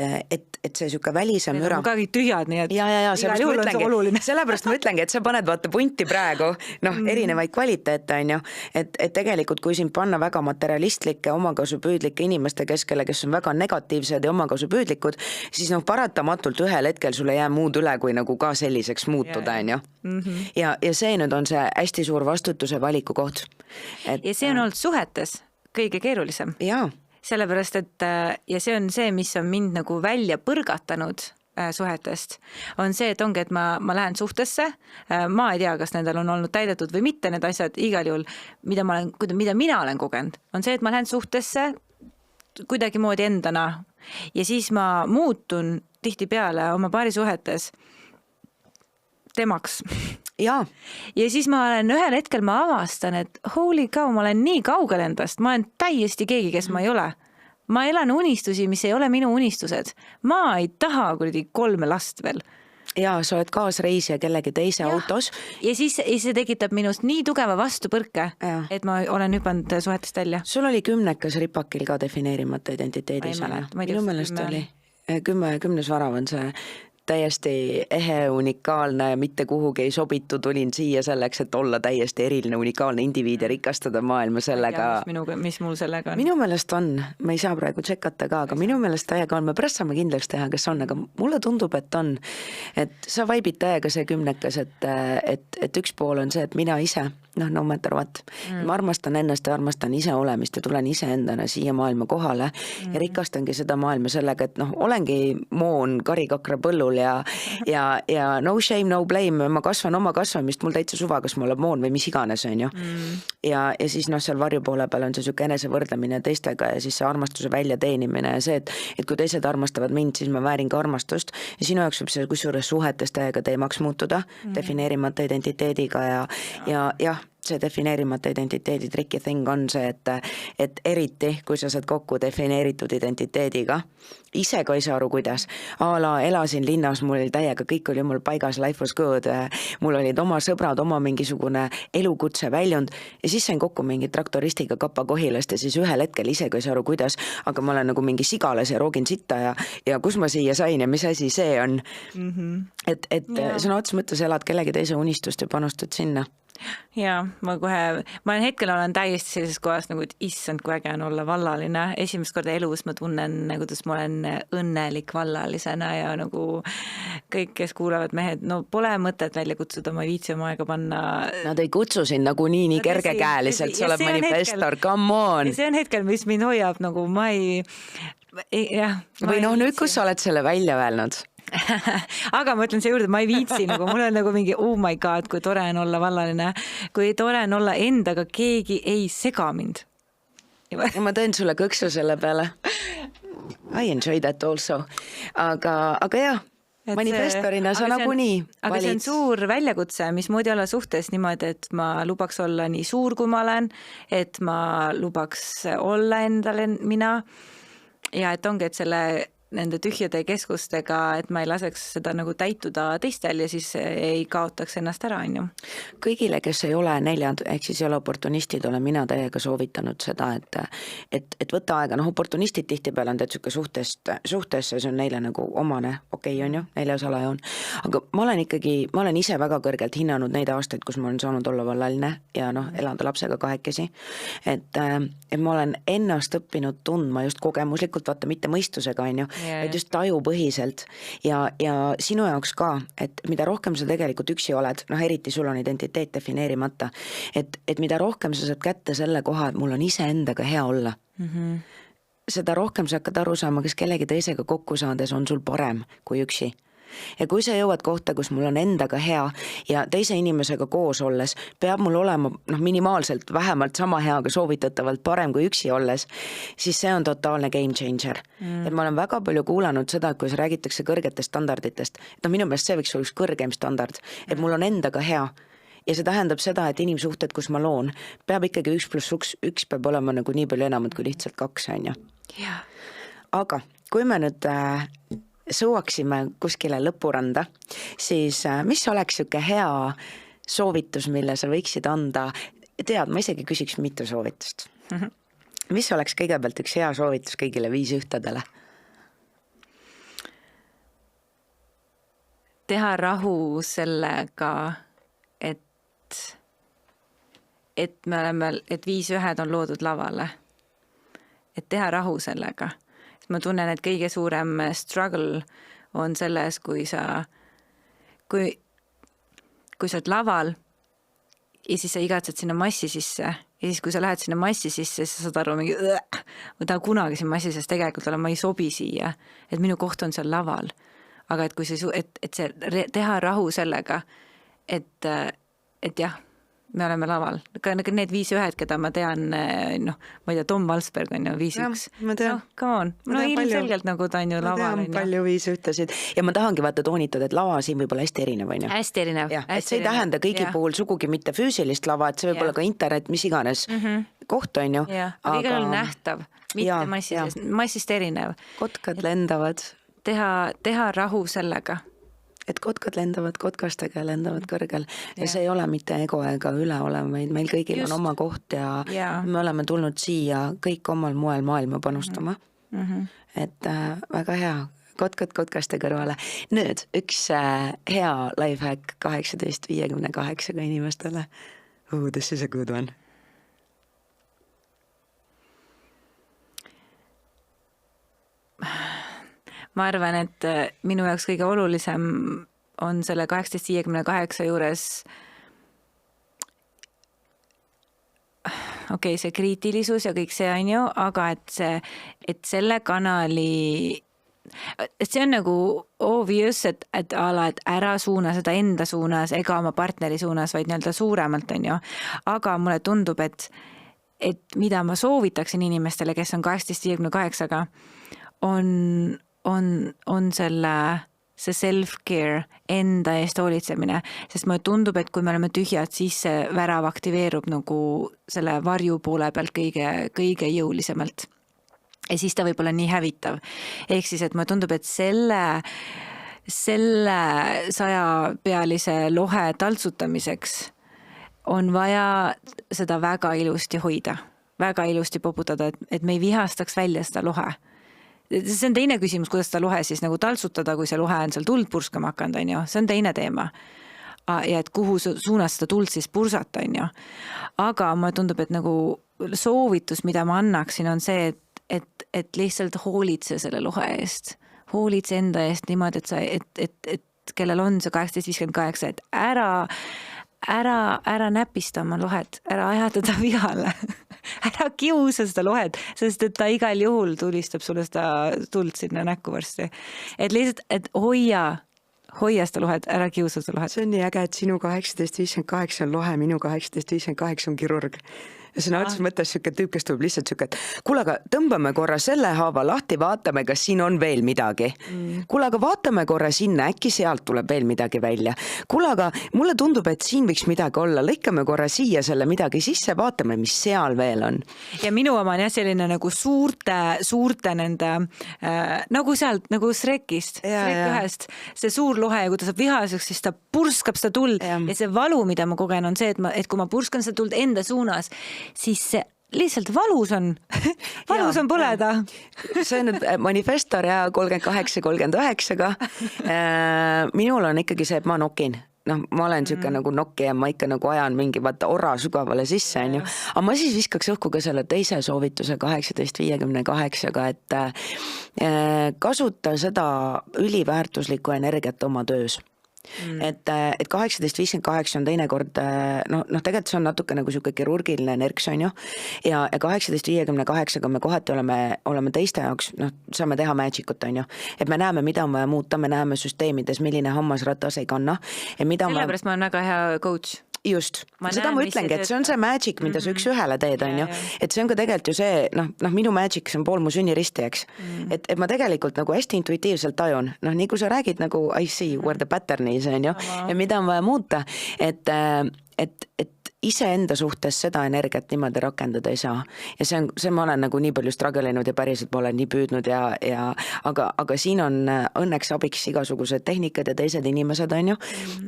see süke välise müra. Need on ka tühjad, nii et igal juhul on see oluline. Sellepärast ma ütlengi, et sa paned vaata punti praegu, erinevaid kvaliteete, on ju, et tegelikult kui sind panna väga materialistlike, omakasupüüdlike inimeste keskele, kes on väga negatiivsed ja omakasupüüdlikud, siis paratamatult ühel hetkel sulle jää muud üle, kui nagu ka selliseks muutuda, on ju. Ja see nüüd on see hästi suur vastutuse valiku koht. Ja see on olnud suhetes kõige keerulisem. Sellepärast, et ja see on see, mis on mind nagu välja põrgatanud suhetest, on see, et ongi, et ma lähen suhtesse, ma ei tea, kas nendel on olnud täidetud või mitte need asjad, igal juhul, mida mina olen kogenud, on see, et ma lähen suhtesse kuidagi moodi endana ja siis ma muutun tihti peale oma paarisuhetes temaks. Ja siis ma olen ühel hetkel ma avastan, et holy cow, ma olen nii kaugel endast, ma olen täiesti keegi, kes ma ei ole. Ma elan unistusi, mis ei ole minu unistused. Ma ei taha 3 last veel. Ja sa oled kaasreisija kellegi teise autos. Ja siis see tekitab minust nii tugeva vastupõrke, et ma olen hüpanud suhetest välja. Sul oli 10 ripakil ka defineerimata identiteedis. Minu meelest oli 10 varav on see täiesti ehe, unikaalne ja mitte kuhugi ei sobitu, tulin siia selleks, et olla täiesti eriline, unikaalne indiviid ja rikastada maailma sellega. Mis mul sellega on? Minu meelest on, me ei saa praegu tšekata ka, aga minu meelest täiega on, me pärast saame kindlaks teha, kes on, aga mulle tundub, et on, et sa vaibid täiega see 10, et üks pool on see, et mina ise, no matter what, ma armastan ennast ja armastan ise olemist ja tulen ise endana siia maailma kohale ja rikastangi seda maailma sellega, et olengi moon karikakra põllul ja no shame, no blame, ma kasvan oma kasvamist, mul täitsa suva, kas ma olen moon või mis iganes, on ju. Ja siis seal varjupoole peal on see süke enese võrdlemine teistega ja siis see armastuse väljateenimine ja see, et kui teised armastavad mind, siis ma väärin ka armastust ja sinu jaoks võib see kusjuures suhetes täiega teemaks muutuda, defineerimata identiteediga ja see defineerimata identiteedi tricky thing on see, et eriti, kui sa saad kokku defineeritud identiteediga, ise ka ei saa aru, kuidas. Elasin linnas, mul oli täiega, kõik oli mul paigas, life was good, mul olid oma sõbrad, oma mingisugune elukutse väljund ja siis sain kokku mingi traktoristiga Kapa-Kohilast ja siis ühel hetkel ise ka ei saa aru, kuidas, aga ma olen nagu mingi sigalas ja roogin sitta ja kus ma siia sain ja mis asi see on. Et sõna otseses mõttes elad kellegi teise unistust ja panustad sinna. Ja ma hetkel olen täiesti sellises kohas nagu, et issand, kui äge on olla vallaline. Esimest korda elus ma tunnen, kuidas ma olen õnnelik vallalisena ja nagu kõik, kes kuulavad mehed, no pole mõtet välja kutsuda, ma ei viitsi oma aega panna. Nad ei kutsu sind nagu nii kergekäeliselt, sa oled manifestor, come on. Ja see on hetkel, mis mind hoiab, nagu ma ei või nüüd, kus sa oled selle välja öelnud? Aga ma ütlen see juurde, ma ei viitsi, nagu mul on nagu mingi oh my god, kui tore on olla vallaline, kui tore on olla endaga, keegi ei sega mind. Ma teen sulle kõksu selle peale. I enjoy that also. Aga jah, manifestorina sa nagu nii valid. Aga see on suur väljakutse, mismoodi olla suhtes niimoodi, et ma lubaks olla nii suur, kui ma olen, et ma lubaks olla endale mina ja et ongi, et nende tühjade keskustega, et ma ei laseks seda nagu täituda teistel ja siis ei kaotaks ennast ära, on ju. Kõigile, kes ei ole neljad, ehk siis ei ole oportunistid, olen mina täiega soovitanud seda, et võtta aega, oportunistid tihtipeale on täitsuke suhtesse, see on neile nagu omane, okei, on ju, neljasalajoon. Aga ma olen ise väga kõrgelt hinnanud neid aastaid, kus ma olen saanud olla vallaline ja elada lapsega kahekesi, et ma olen ennast õppinud tundma just kogemuslikult, vaata mitte mõistusega, on ju, et just tajupõhiselt ja sinu jaoks ka, et mida rohkem sa tegelikult üksi oled, eriti sul on identiteet defineerimata, et mida rohkem sa saad kätte selle koha, et mul on ise endaga hea olla. Seda rohkem sa hakkad aru saama, kes kellegi teisega kokku saades on sul parem kui üksi. Ja kui sa jõuad kohta, kus mul on endaga hea ja teise inimesega koos olles peab mul olema minimaalselt vähemalt sama hea, aga soovitatavalt parem kui üksi olles, siis see on totaalne game changer. Et ma olen väga palju kuulanud seda, kui räägitakse kõrgetest standarditest, et minu meelest see võiks olla üks kõrgem standard, et mul on endaga hea. Ja see tähendab seda, et inimsuhted, kus ma loon, peab ikkagi 1+1 peab olema nagu nii palju enamat kui lihtsalt 2, on ju. Aga kui me nüüd sõuaksime kuskile lõpuranda, siis mis oleks siuke hea soovitus, mille sa võiksid anda? Tead, ma isegi küsiks mitu soovitust. Mis oleks kõigepealt üks hea soovitus kõigile 5 ühtedele? Teha rahu sellega, et 5 ühed on loodud lavale. Et teha rahu sellega. Ma tunnen, et kõige suurem struggle on selles, kui sa oled laval ja siis sa igatsed sinna massi sisse ja siis, kui sa lähed sinna massi sisse, siis sa saad aru mingi, ma tahan kunagi siin massi, sest tegelikult ma ei sobi siia, et minu koht on seal laval. Aga et kui teha rahu sellega, et jah, me oleme laval. Need 5 ühed, keda ma tean, ma ei tea, Tom Valsberg on ju 5-1. Ma tean. Come on. Ilmselgelt nagu ta on ju laval. Ma tean palju 5 ühtesid. Ja ma tahangi vaata toonitada, et lava siin võib olla hästi erinev, on ju. Hästi erinev. Et see ei tähenda kõigi puhul sugugi mitte füüsilist lava, et see võib olla ka internet, mis iganes koht, on ju. Aga igal on nähtav, mitte massist erinev. Kotkad lendavad. Teha rahu sellega. Et kotkad lendavad kotkastega ja lendavad kõrgel ja see ei ole mitte ego ega üleolev, meil kõigil on oma koht ja me oleme tulnud siia kõik omal moel maailma panustama. Et väga hea, kotkad kotkaste kõrvale. Nüüd üks hea lifehack 18-58 inimestele. This is a good one. Ma arvan, et minu jaoks kõige olulisem on selle 18-58 juures see kriitilisus ja kõik see on ju, aga et selle kanali, et see on nagu obvious, et ära suuna seda enda suunas ega oma partneri suunas, vaid nii-öelda suuremalt on ju, aga mulle tundub, et mida ma soovitaksin inimestele, kes on 18-58-ga, on selle see self-care, enda eest hoolitsemine, sest mulle tundub, et kui me oleme tühjad, siis see värav aktiveerub nagu selle varju poole pealt kõige jõulisemalt. Ja siis ta võib olla nii hävitav. Ehk siis, et mulle tundub, et selle 100-pealise lohe taltsutamiseks on vaja seda väga ilusti hoida, väga ilusti poputada, et me ei vihastaks välja seda lohe. See on teine küsimus, kuidas seda lohe siis nagu taltsutada, kui see lohe on seal tuld purskama hakanud, on ju. See on teine teema. Ja et kuhu suunas seda tuld siis pursata, on ju. Aga mulle tundub, et nagu soovitus, mida ma annaksin, on see, et lihtsalt hoolitse selle lohe eest. Hoolitse enda eest niimoodi, et kellel on see 1858, et ära näpista oma lohet, ära ajatada vihale, ära kiusa seda lohet, sest et ta igal juhul tulistab sulle seda tuld sinna näkku varsti. Et lihtsalt, et hoia seda lohet, ära kiusa seda lohet. See on nii äge, et sinu 1858 on lohe, minu 1858 on kirurg. Ja sõna otses mõttes süke tüüp, kes tuleb lihtsalt süke, et kuule, aga tõmbame korra selle haava lahti, vaatame, kas siin on veel midagi. Kuule, aga vaatame korra sinna, äkki sealt tuleb veel midagi välja. Kuule, aga mulle tundub, et siin võiks midagi olla. Lõikame korra siia selle midagi sisse, vaatame, mis seal veel on. Ja minu oma on jah selline nagu suurte nende, nagu sealt, nagu Shrekist, Shrek ühest, see suur lohe ja kui ta saab vihaseks, siis ta purskab seda tuld ja see valu, mida ma kogen, on see, et kui ma purskan seda tuld enda suunas, siis see lihtsalt valus on põleda. See on nüüd manifestor ja 38-39-ga. Minul on ikkagi see, et ma nokin. Ma olen siuke nagu nokki ja ma ikka nagu ajan mingi ora sügavale sisse, on ju. Aga ma siis viskaks õhku ka selle teise soovituse 1858-ga, et kasuta seda üliväärtuslikku energiat oma töös. Et 1858 on teinekord, tegelikult see on natuke nagu siuke kirurgiline enerks, on ju, ja 1858-ga me kohati oleme teiste jaoks, saame teha magic'ut, on ju, et me näeme, mida on vaja muuta, me näeme süsteemides, milline hammasratas ei kanna. Sellepärast ma olen väga hea coach. Just, seda ma ütlengi, et see on see magic, mida sa üks ühele teed, on ju, et see on ka tegelikult ju see, minu magic, see on pool mu sünniristi, eks, et ma tegelikult nagu hästi intuitiivselt tajun, nii kui sa räägid nagu I see where the pattern is, on ju, ja mida on vaja muuta, et iseenda suhtes seda energiat niimoodi rakendada ei saa. Ja see ma olen nagu nii palju strugelinud ja päriselt ma olen nii püüdnud aga siin on õnneks abiks igasugused tehnikad ja teised inimesed, on ju,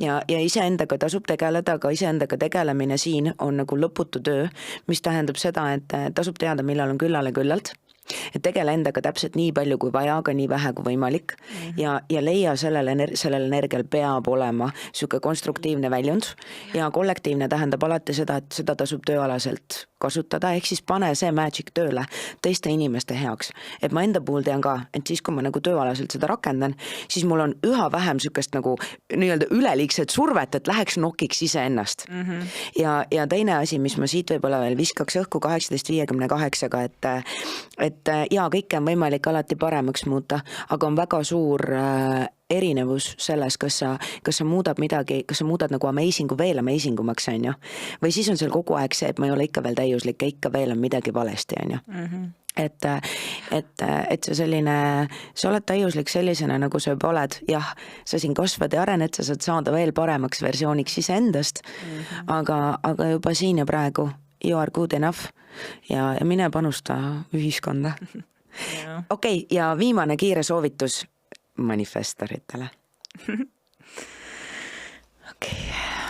ja iseendaga tasub tegeleda, aga iseendaga tegelemine siin on nagu lõputu töö, mis tähendab seda, et tasub teada, millal on küllale küllalt. Et tegele endaga täpselt nii palju kui vaja, aga nii vähe kui võimalik ja leia sellel energial peab olema siuke konstruktiivne väljund ja kollektiivne tähendab alati seda, et seda tasub tööalaselt kasutada, ehk siis pane see magic tööle teiste inimeste heaks. Et ma enda puhul tean ka, et siis kui ma nagu tööalaselt seda rakendan, siis mul on üha vähem sükest nagu nii-öelda üleliigset survet, et läheks nokiks iseennast. Ja teine asi, mis ma siit võib-olla veel viskaks õhku 1858-ga, et kõike on võimalik alati paremaks muuta, aga on väga suur erinevus selles, kas sa muudad midagi, kas sa muudad nagu amazing'u veel amazing'umaks, on ju. Või siis on seal kogu aeg see, et ma ei ole ikka veel täiuslik ja ikka veel on midagi valesti, on ju. Et see selline, sa oled täiuslik sellisena, nagu sa juba oled, jah, sa siin kasvad ja arened, sa saad saada veel paremaks versiooniks iseendast, aga juba siin ja praegu you are good enough ja mine panusta ühiskonda. Okei, ja viimane kiire soovitus manifestoritele.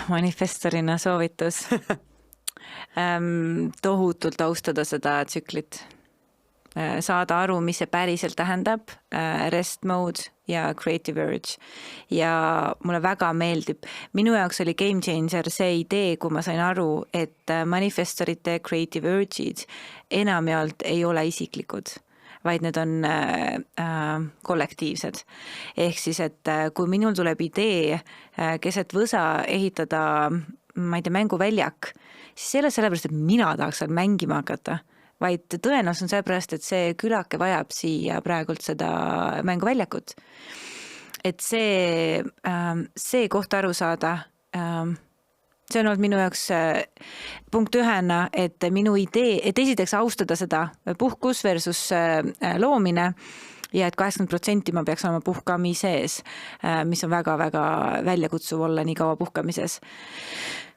Manifestorina soovitus. Tohutult austada seda tsüklit. Saada aru, mis see päriselt tähendab, rest mode ja creative urge. Ja mulle väga meeldib. Minu jaoks oli game changer see idee, kui ma sain aru, et manifestorite creative urge'id enamjaolt ei ole isiklikud, vaid need on kollektiivsed. Ehk siis, et kui minul tuleb idee keset võsa ehitada, ma ei tea, mänguväljak, siis see ei ole sellepärast, et mina tahaks seal mängima hakata, vaid tõenäoliselt on sellepärast, et see külake vajab siia praegult seda mänguväljakut. Et see kohta aru saada, see on olnud minu jaoks punkt 1, et minu idee, et esiteks austada seda puhkus versus loomine ja et 80% ma peaks olema puhkamises, mis on väga-väga väljakutsuv olla nii kaua puhkamises.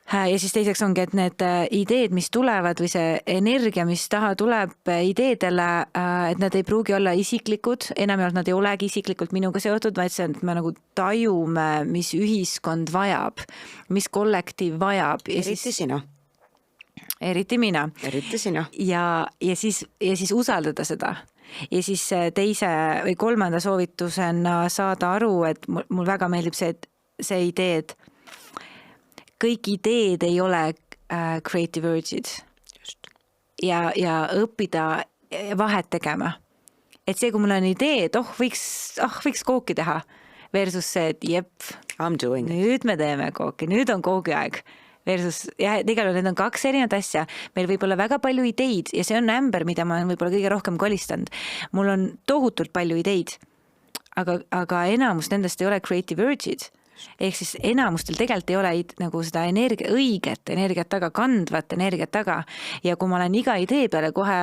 Ja siis teiseks ongi, et need ideed, mis tulevad või see energia, mis taha tuleb ideedele, et nad ei pruugi olla isiklikud, enamjaolt nad ei olegi isiklikult minuga seotud, vaid see, et me nagu tajume, mis ühiskond vajab, mis kollektiiv vajab. Eriti sina. Eriti mina. Eriti sina. Ja siis usaldada seda. Ja siis teise või kolmanda soovitusena saada aru, et mul väga meeldib see idee, et kõik ideed ei ole creative urged. Just. Ja õppida vahet tegema. Et see, kui mul on idee, et võiks kooki teha, versus see, et nüüd me teeme kooki, nüüd on koogi aeg. Versus, ja tegelikult need on kaks erinevat asja. Meil võib olla väga palju ideid ja see on ämber, mida ma olen võib-olla kõige rohkem kolistanud. Mul on tohutult palju ideid, aga enamus nendest ei ole creative urged. Ehk siis enamustel tegelikult ei ole nagu seda õiget energiat taga, kandvat energiat taga. Ja kui ma olen iga idee peale kohe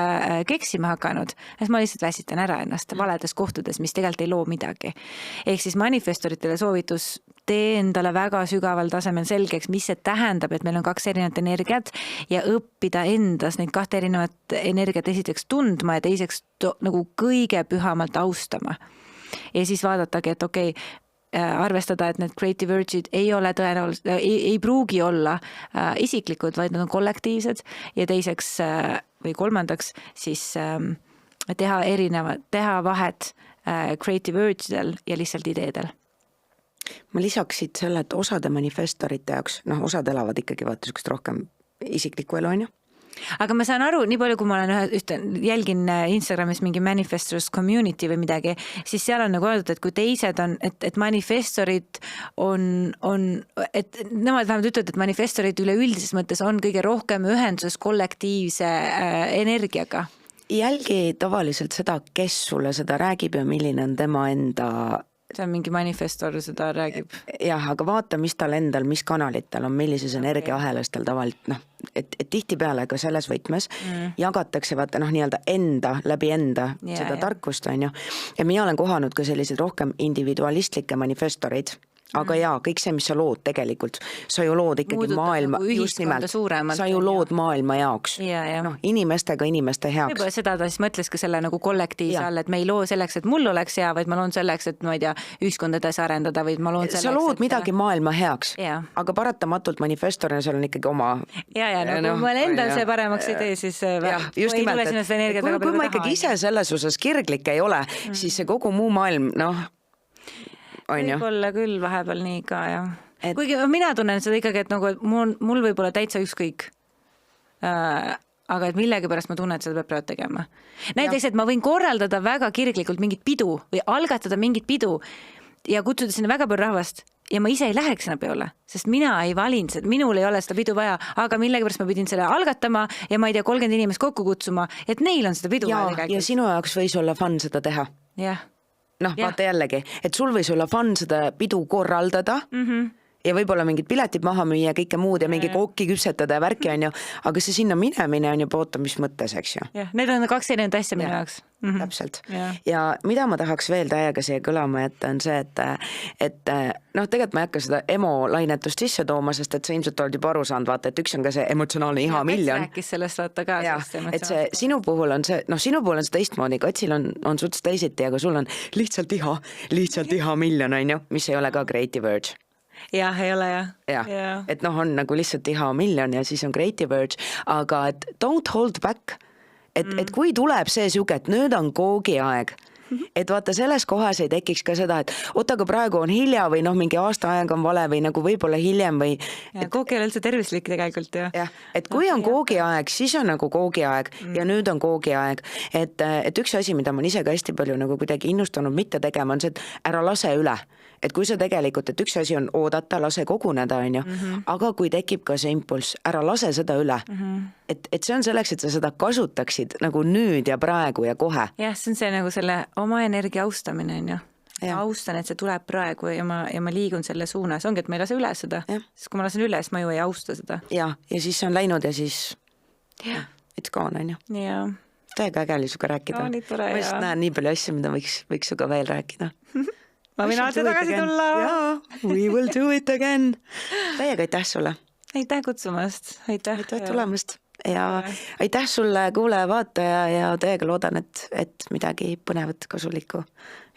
keksima hakanud, siis ma lihtsalt väsitan ära ennast valedes kohtades, mis tegelikult ei loo midagi. Ehk siis manifestoritele soovitus, tee endale väga sügaval tasemel selgeks, mis see tähendab, et meil on kaks erinevat energiat ja õppida endas neid kahte erinevat energiat esiteks tundma ja teiseks nagu kõige pühamalt austama. Ja siis vaadatagi, et okei, arvestada, et need creative urged ei ole tõenäoliselt, ei pruugi olla isiklikud, vaid nad on kollektiivsed ja teiseks või kolmandaks siis teha vahet creative urgedel ja lihtsalt ideedel. Ma lisaksid selle, et osade manifestorite jaoks, osad elavad ikkagi vaata rohkem isiklikku elu, on ju? Aga ma saan aru, nii palju, kui ma olen jälgin Instagramis mingi manifestors community või midagi, siis seal on nagu öeldud, et kui teised on, et manifestorid on, et nemad vähemalt ütlevad, et manifestorid üleüldises mõttes on kõige rohkem ühenduses kollektiivse energiaga. Jälgi tavaliselt seda, kes sulle seda räägib ja milline on tema enda... See on mingi manifestor, seda räägib. Jah, aga vaata, mis tal endal, mis kanalid tal on, millises energiaahelas tal tavaliselt, et tihti peale ka selles võtmes jagatakse vaata nii-öelda läbi enda seda tarkust, on ju. Ja mina olen kohanud ka sellised rohkem individualistlikke manifestoreid, aga jaa, kõik see, mis sa lood tegelikult, sa ju lood ikkagi maailma, just nimelt, sa ju lood maailma jaoks, inimestega inimeste heaks. Võib-olla seda ta siis mõtleski selle nagu kollektiivse all, et me ei loo selleks, et mul oleks hea, vaid ma loon selleks, et ma ei tea, ühiskond edasi arendada, vaid ma loon selleks, sa lood midagi maailma heaks, aga paratamatult manifestorina seal on ikkagi oma... Kui ma endal see paremaks ei tee, siis just nimelt, kui ma ikkagi ise selles osas kirglik ei ole, siis see kogu muu maailm, võib-olla küll vahepeal nii ka, jah. Kuigi mina tunnen seda ikkagi, et nagu mul võib olla täitsa ükskõik. Aga et millegi pärast ma tunnen, et seda peab tegema. Näiteks, et ma võin korraldada väga kirglikult mingit pidu või algatada mingit pidu ja kutsuda sinna väga palju rahvast ja ma ise ei läheks sinna peole, sest mina ei valinud seda, minul ei ole seda pidu vaja, aga millegi pärast ma pidin selle algatama ja ma ei tea, 30 inimest kokku kutsuma, et neil on seda pidu vaja. Ja sinu jaoks võis olla fun seda teha. Jah. Vaata jällegi, et sul võis olla fun seda pidu korraldada ja võib-olla mingid piletid maha müüa ja kõike muud ja mingi kokki küpsetada ja värki on ju, aga see sinna minemine on juba oota, mis mõttes, eks ju. Need on kaks erinevat asja minu jaoks. Täpselt. Ja mida ma tahaks veel täiega siia kõlama, et on see, et tegelikult ma ei hakka seda emo-lainetust sisse tooma, sest et sa ilmselt oled juba aru saanud, vaata, et üks on ka see emotsionaalne iha miljon. Rääkis sellest vaata ka. Et see sinu puhul on see, sinu puhul on see teistmoodi, Katsil on suts teisiti, aga sul on lihtsalt iha miljon, on ju, mis ei ole ka creative urge. Jah, ei ole jah. Et on nagu lihtsalt iha miljon ja siis on creative urge, aga et don't hold back, et kui tuleb see süge, et nüüd on koogi aeg, et vaata selles kohas ei tekiks ka seda, et aga praegu on hilja või mingi aasta aeg on vale või nagu võib-olla hiljem või... Kook ei ole üldse tervislik tegelikult, jah. Et kui on koogi aeg, siis on nagu koogi aeg ja nüüd on koogi aeg. Et üks asi, mida ma ise ka hästi palju nagu kuidagi innustanud mitte tegema, on see, et ära lase üle. Et kui sa tegelikult, et üks asi on oodata, lase koguneda, on ju, aga kui tekib ka see impulss, ära lase seda üle. Et see on selleks, et sa seda kasutaksid nagu nüüd ja praegu ja kohe. Jah, see on see nagu selle oma energia austamine, on ju. Austan, et see tuleb praegu ja ma liigun selle suunas. Ongi, et ma ei lase üle seda. Sest kui ma lasen üle, siis ma ju ei austa seda. Ja siis on läinud ja siis it's gone, on ju. Jaa. täiega äge oli suga rääkida. No, nii tore, ma just näen nii palju asju, mida võiks suga veel rääkida. Ma võin alati tagasi tulla. Jaa, we will do it again. Täiega aitäh sulle. Aitäh kutsumast. Aitäh tulemast. Ja aitäh sulle kuulaja, vaataja ja täiega loodan, et midagi põnevat, kasulikku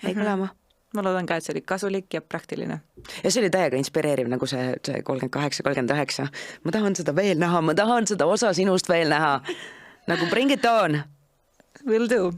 jäi kõlama. Ma loodan ka, et see oli kasulik ja praktiline. Ja see oli täiega inspireeriv, nagu see 38-39. Ma tahan seda veel näha, ma tahan seda osa sinust veel näha. Nagu bring it on. Will do.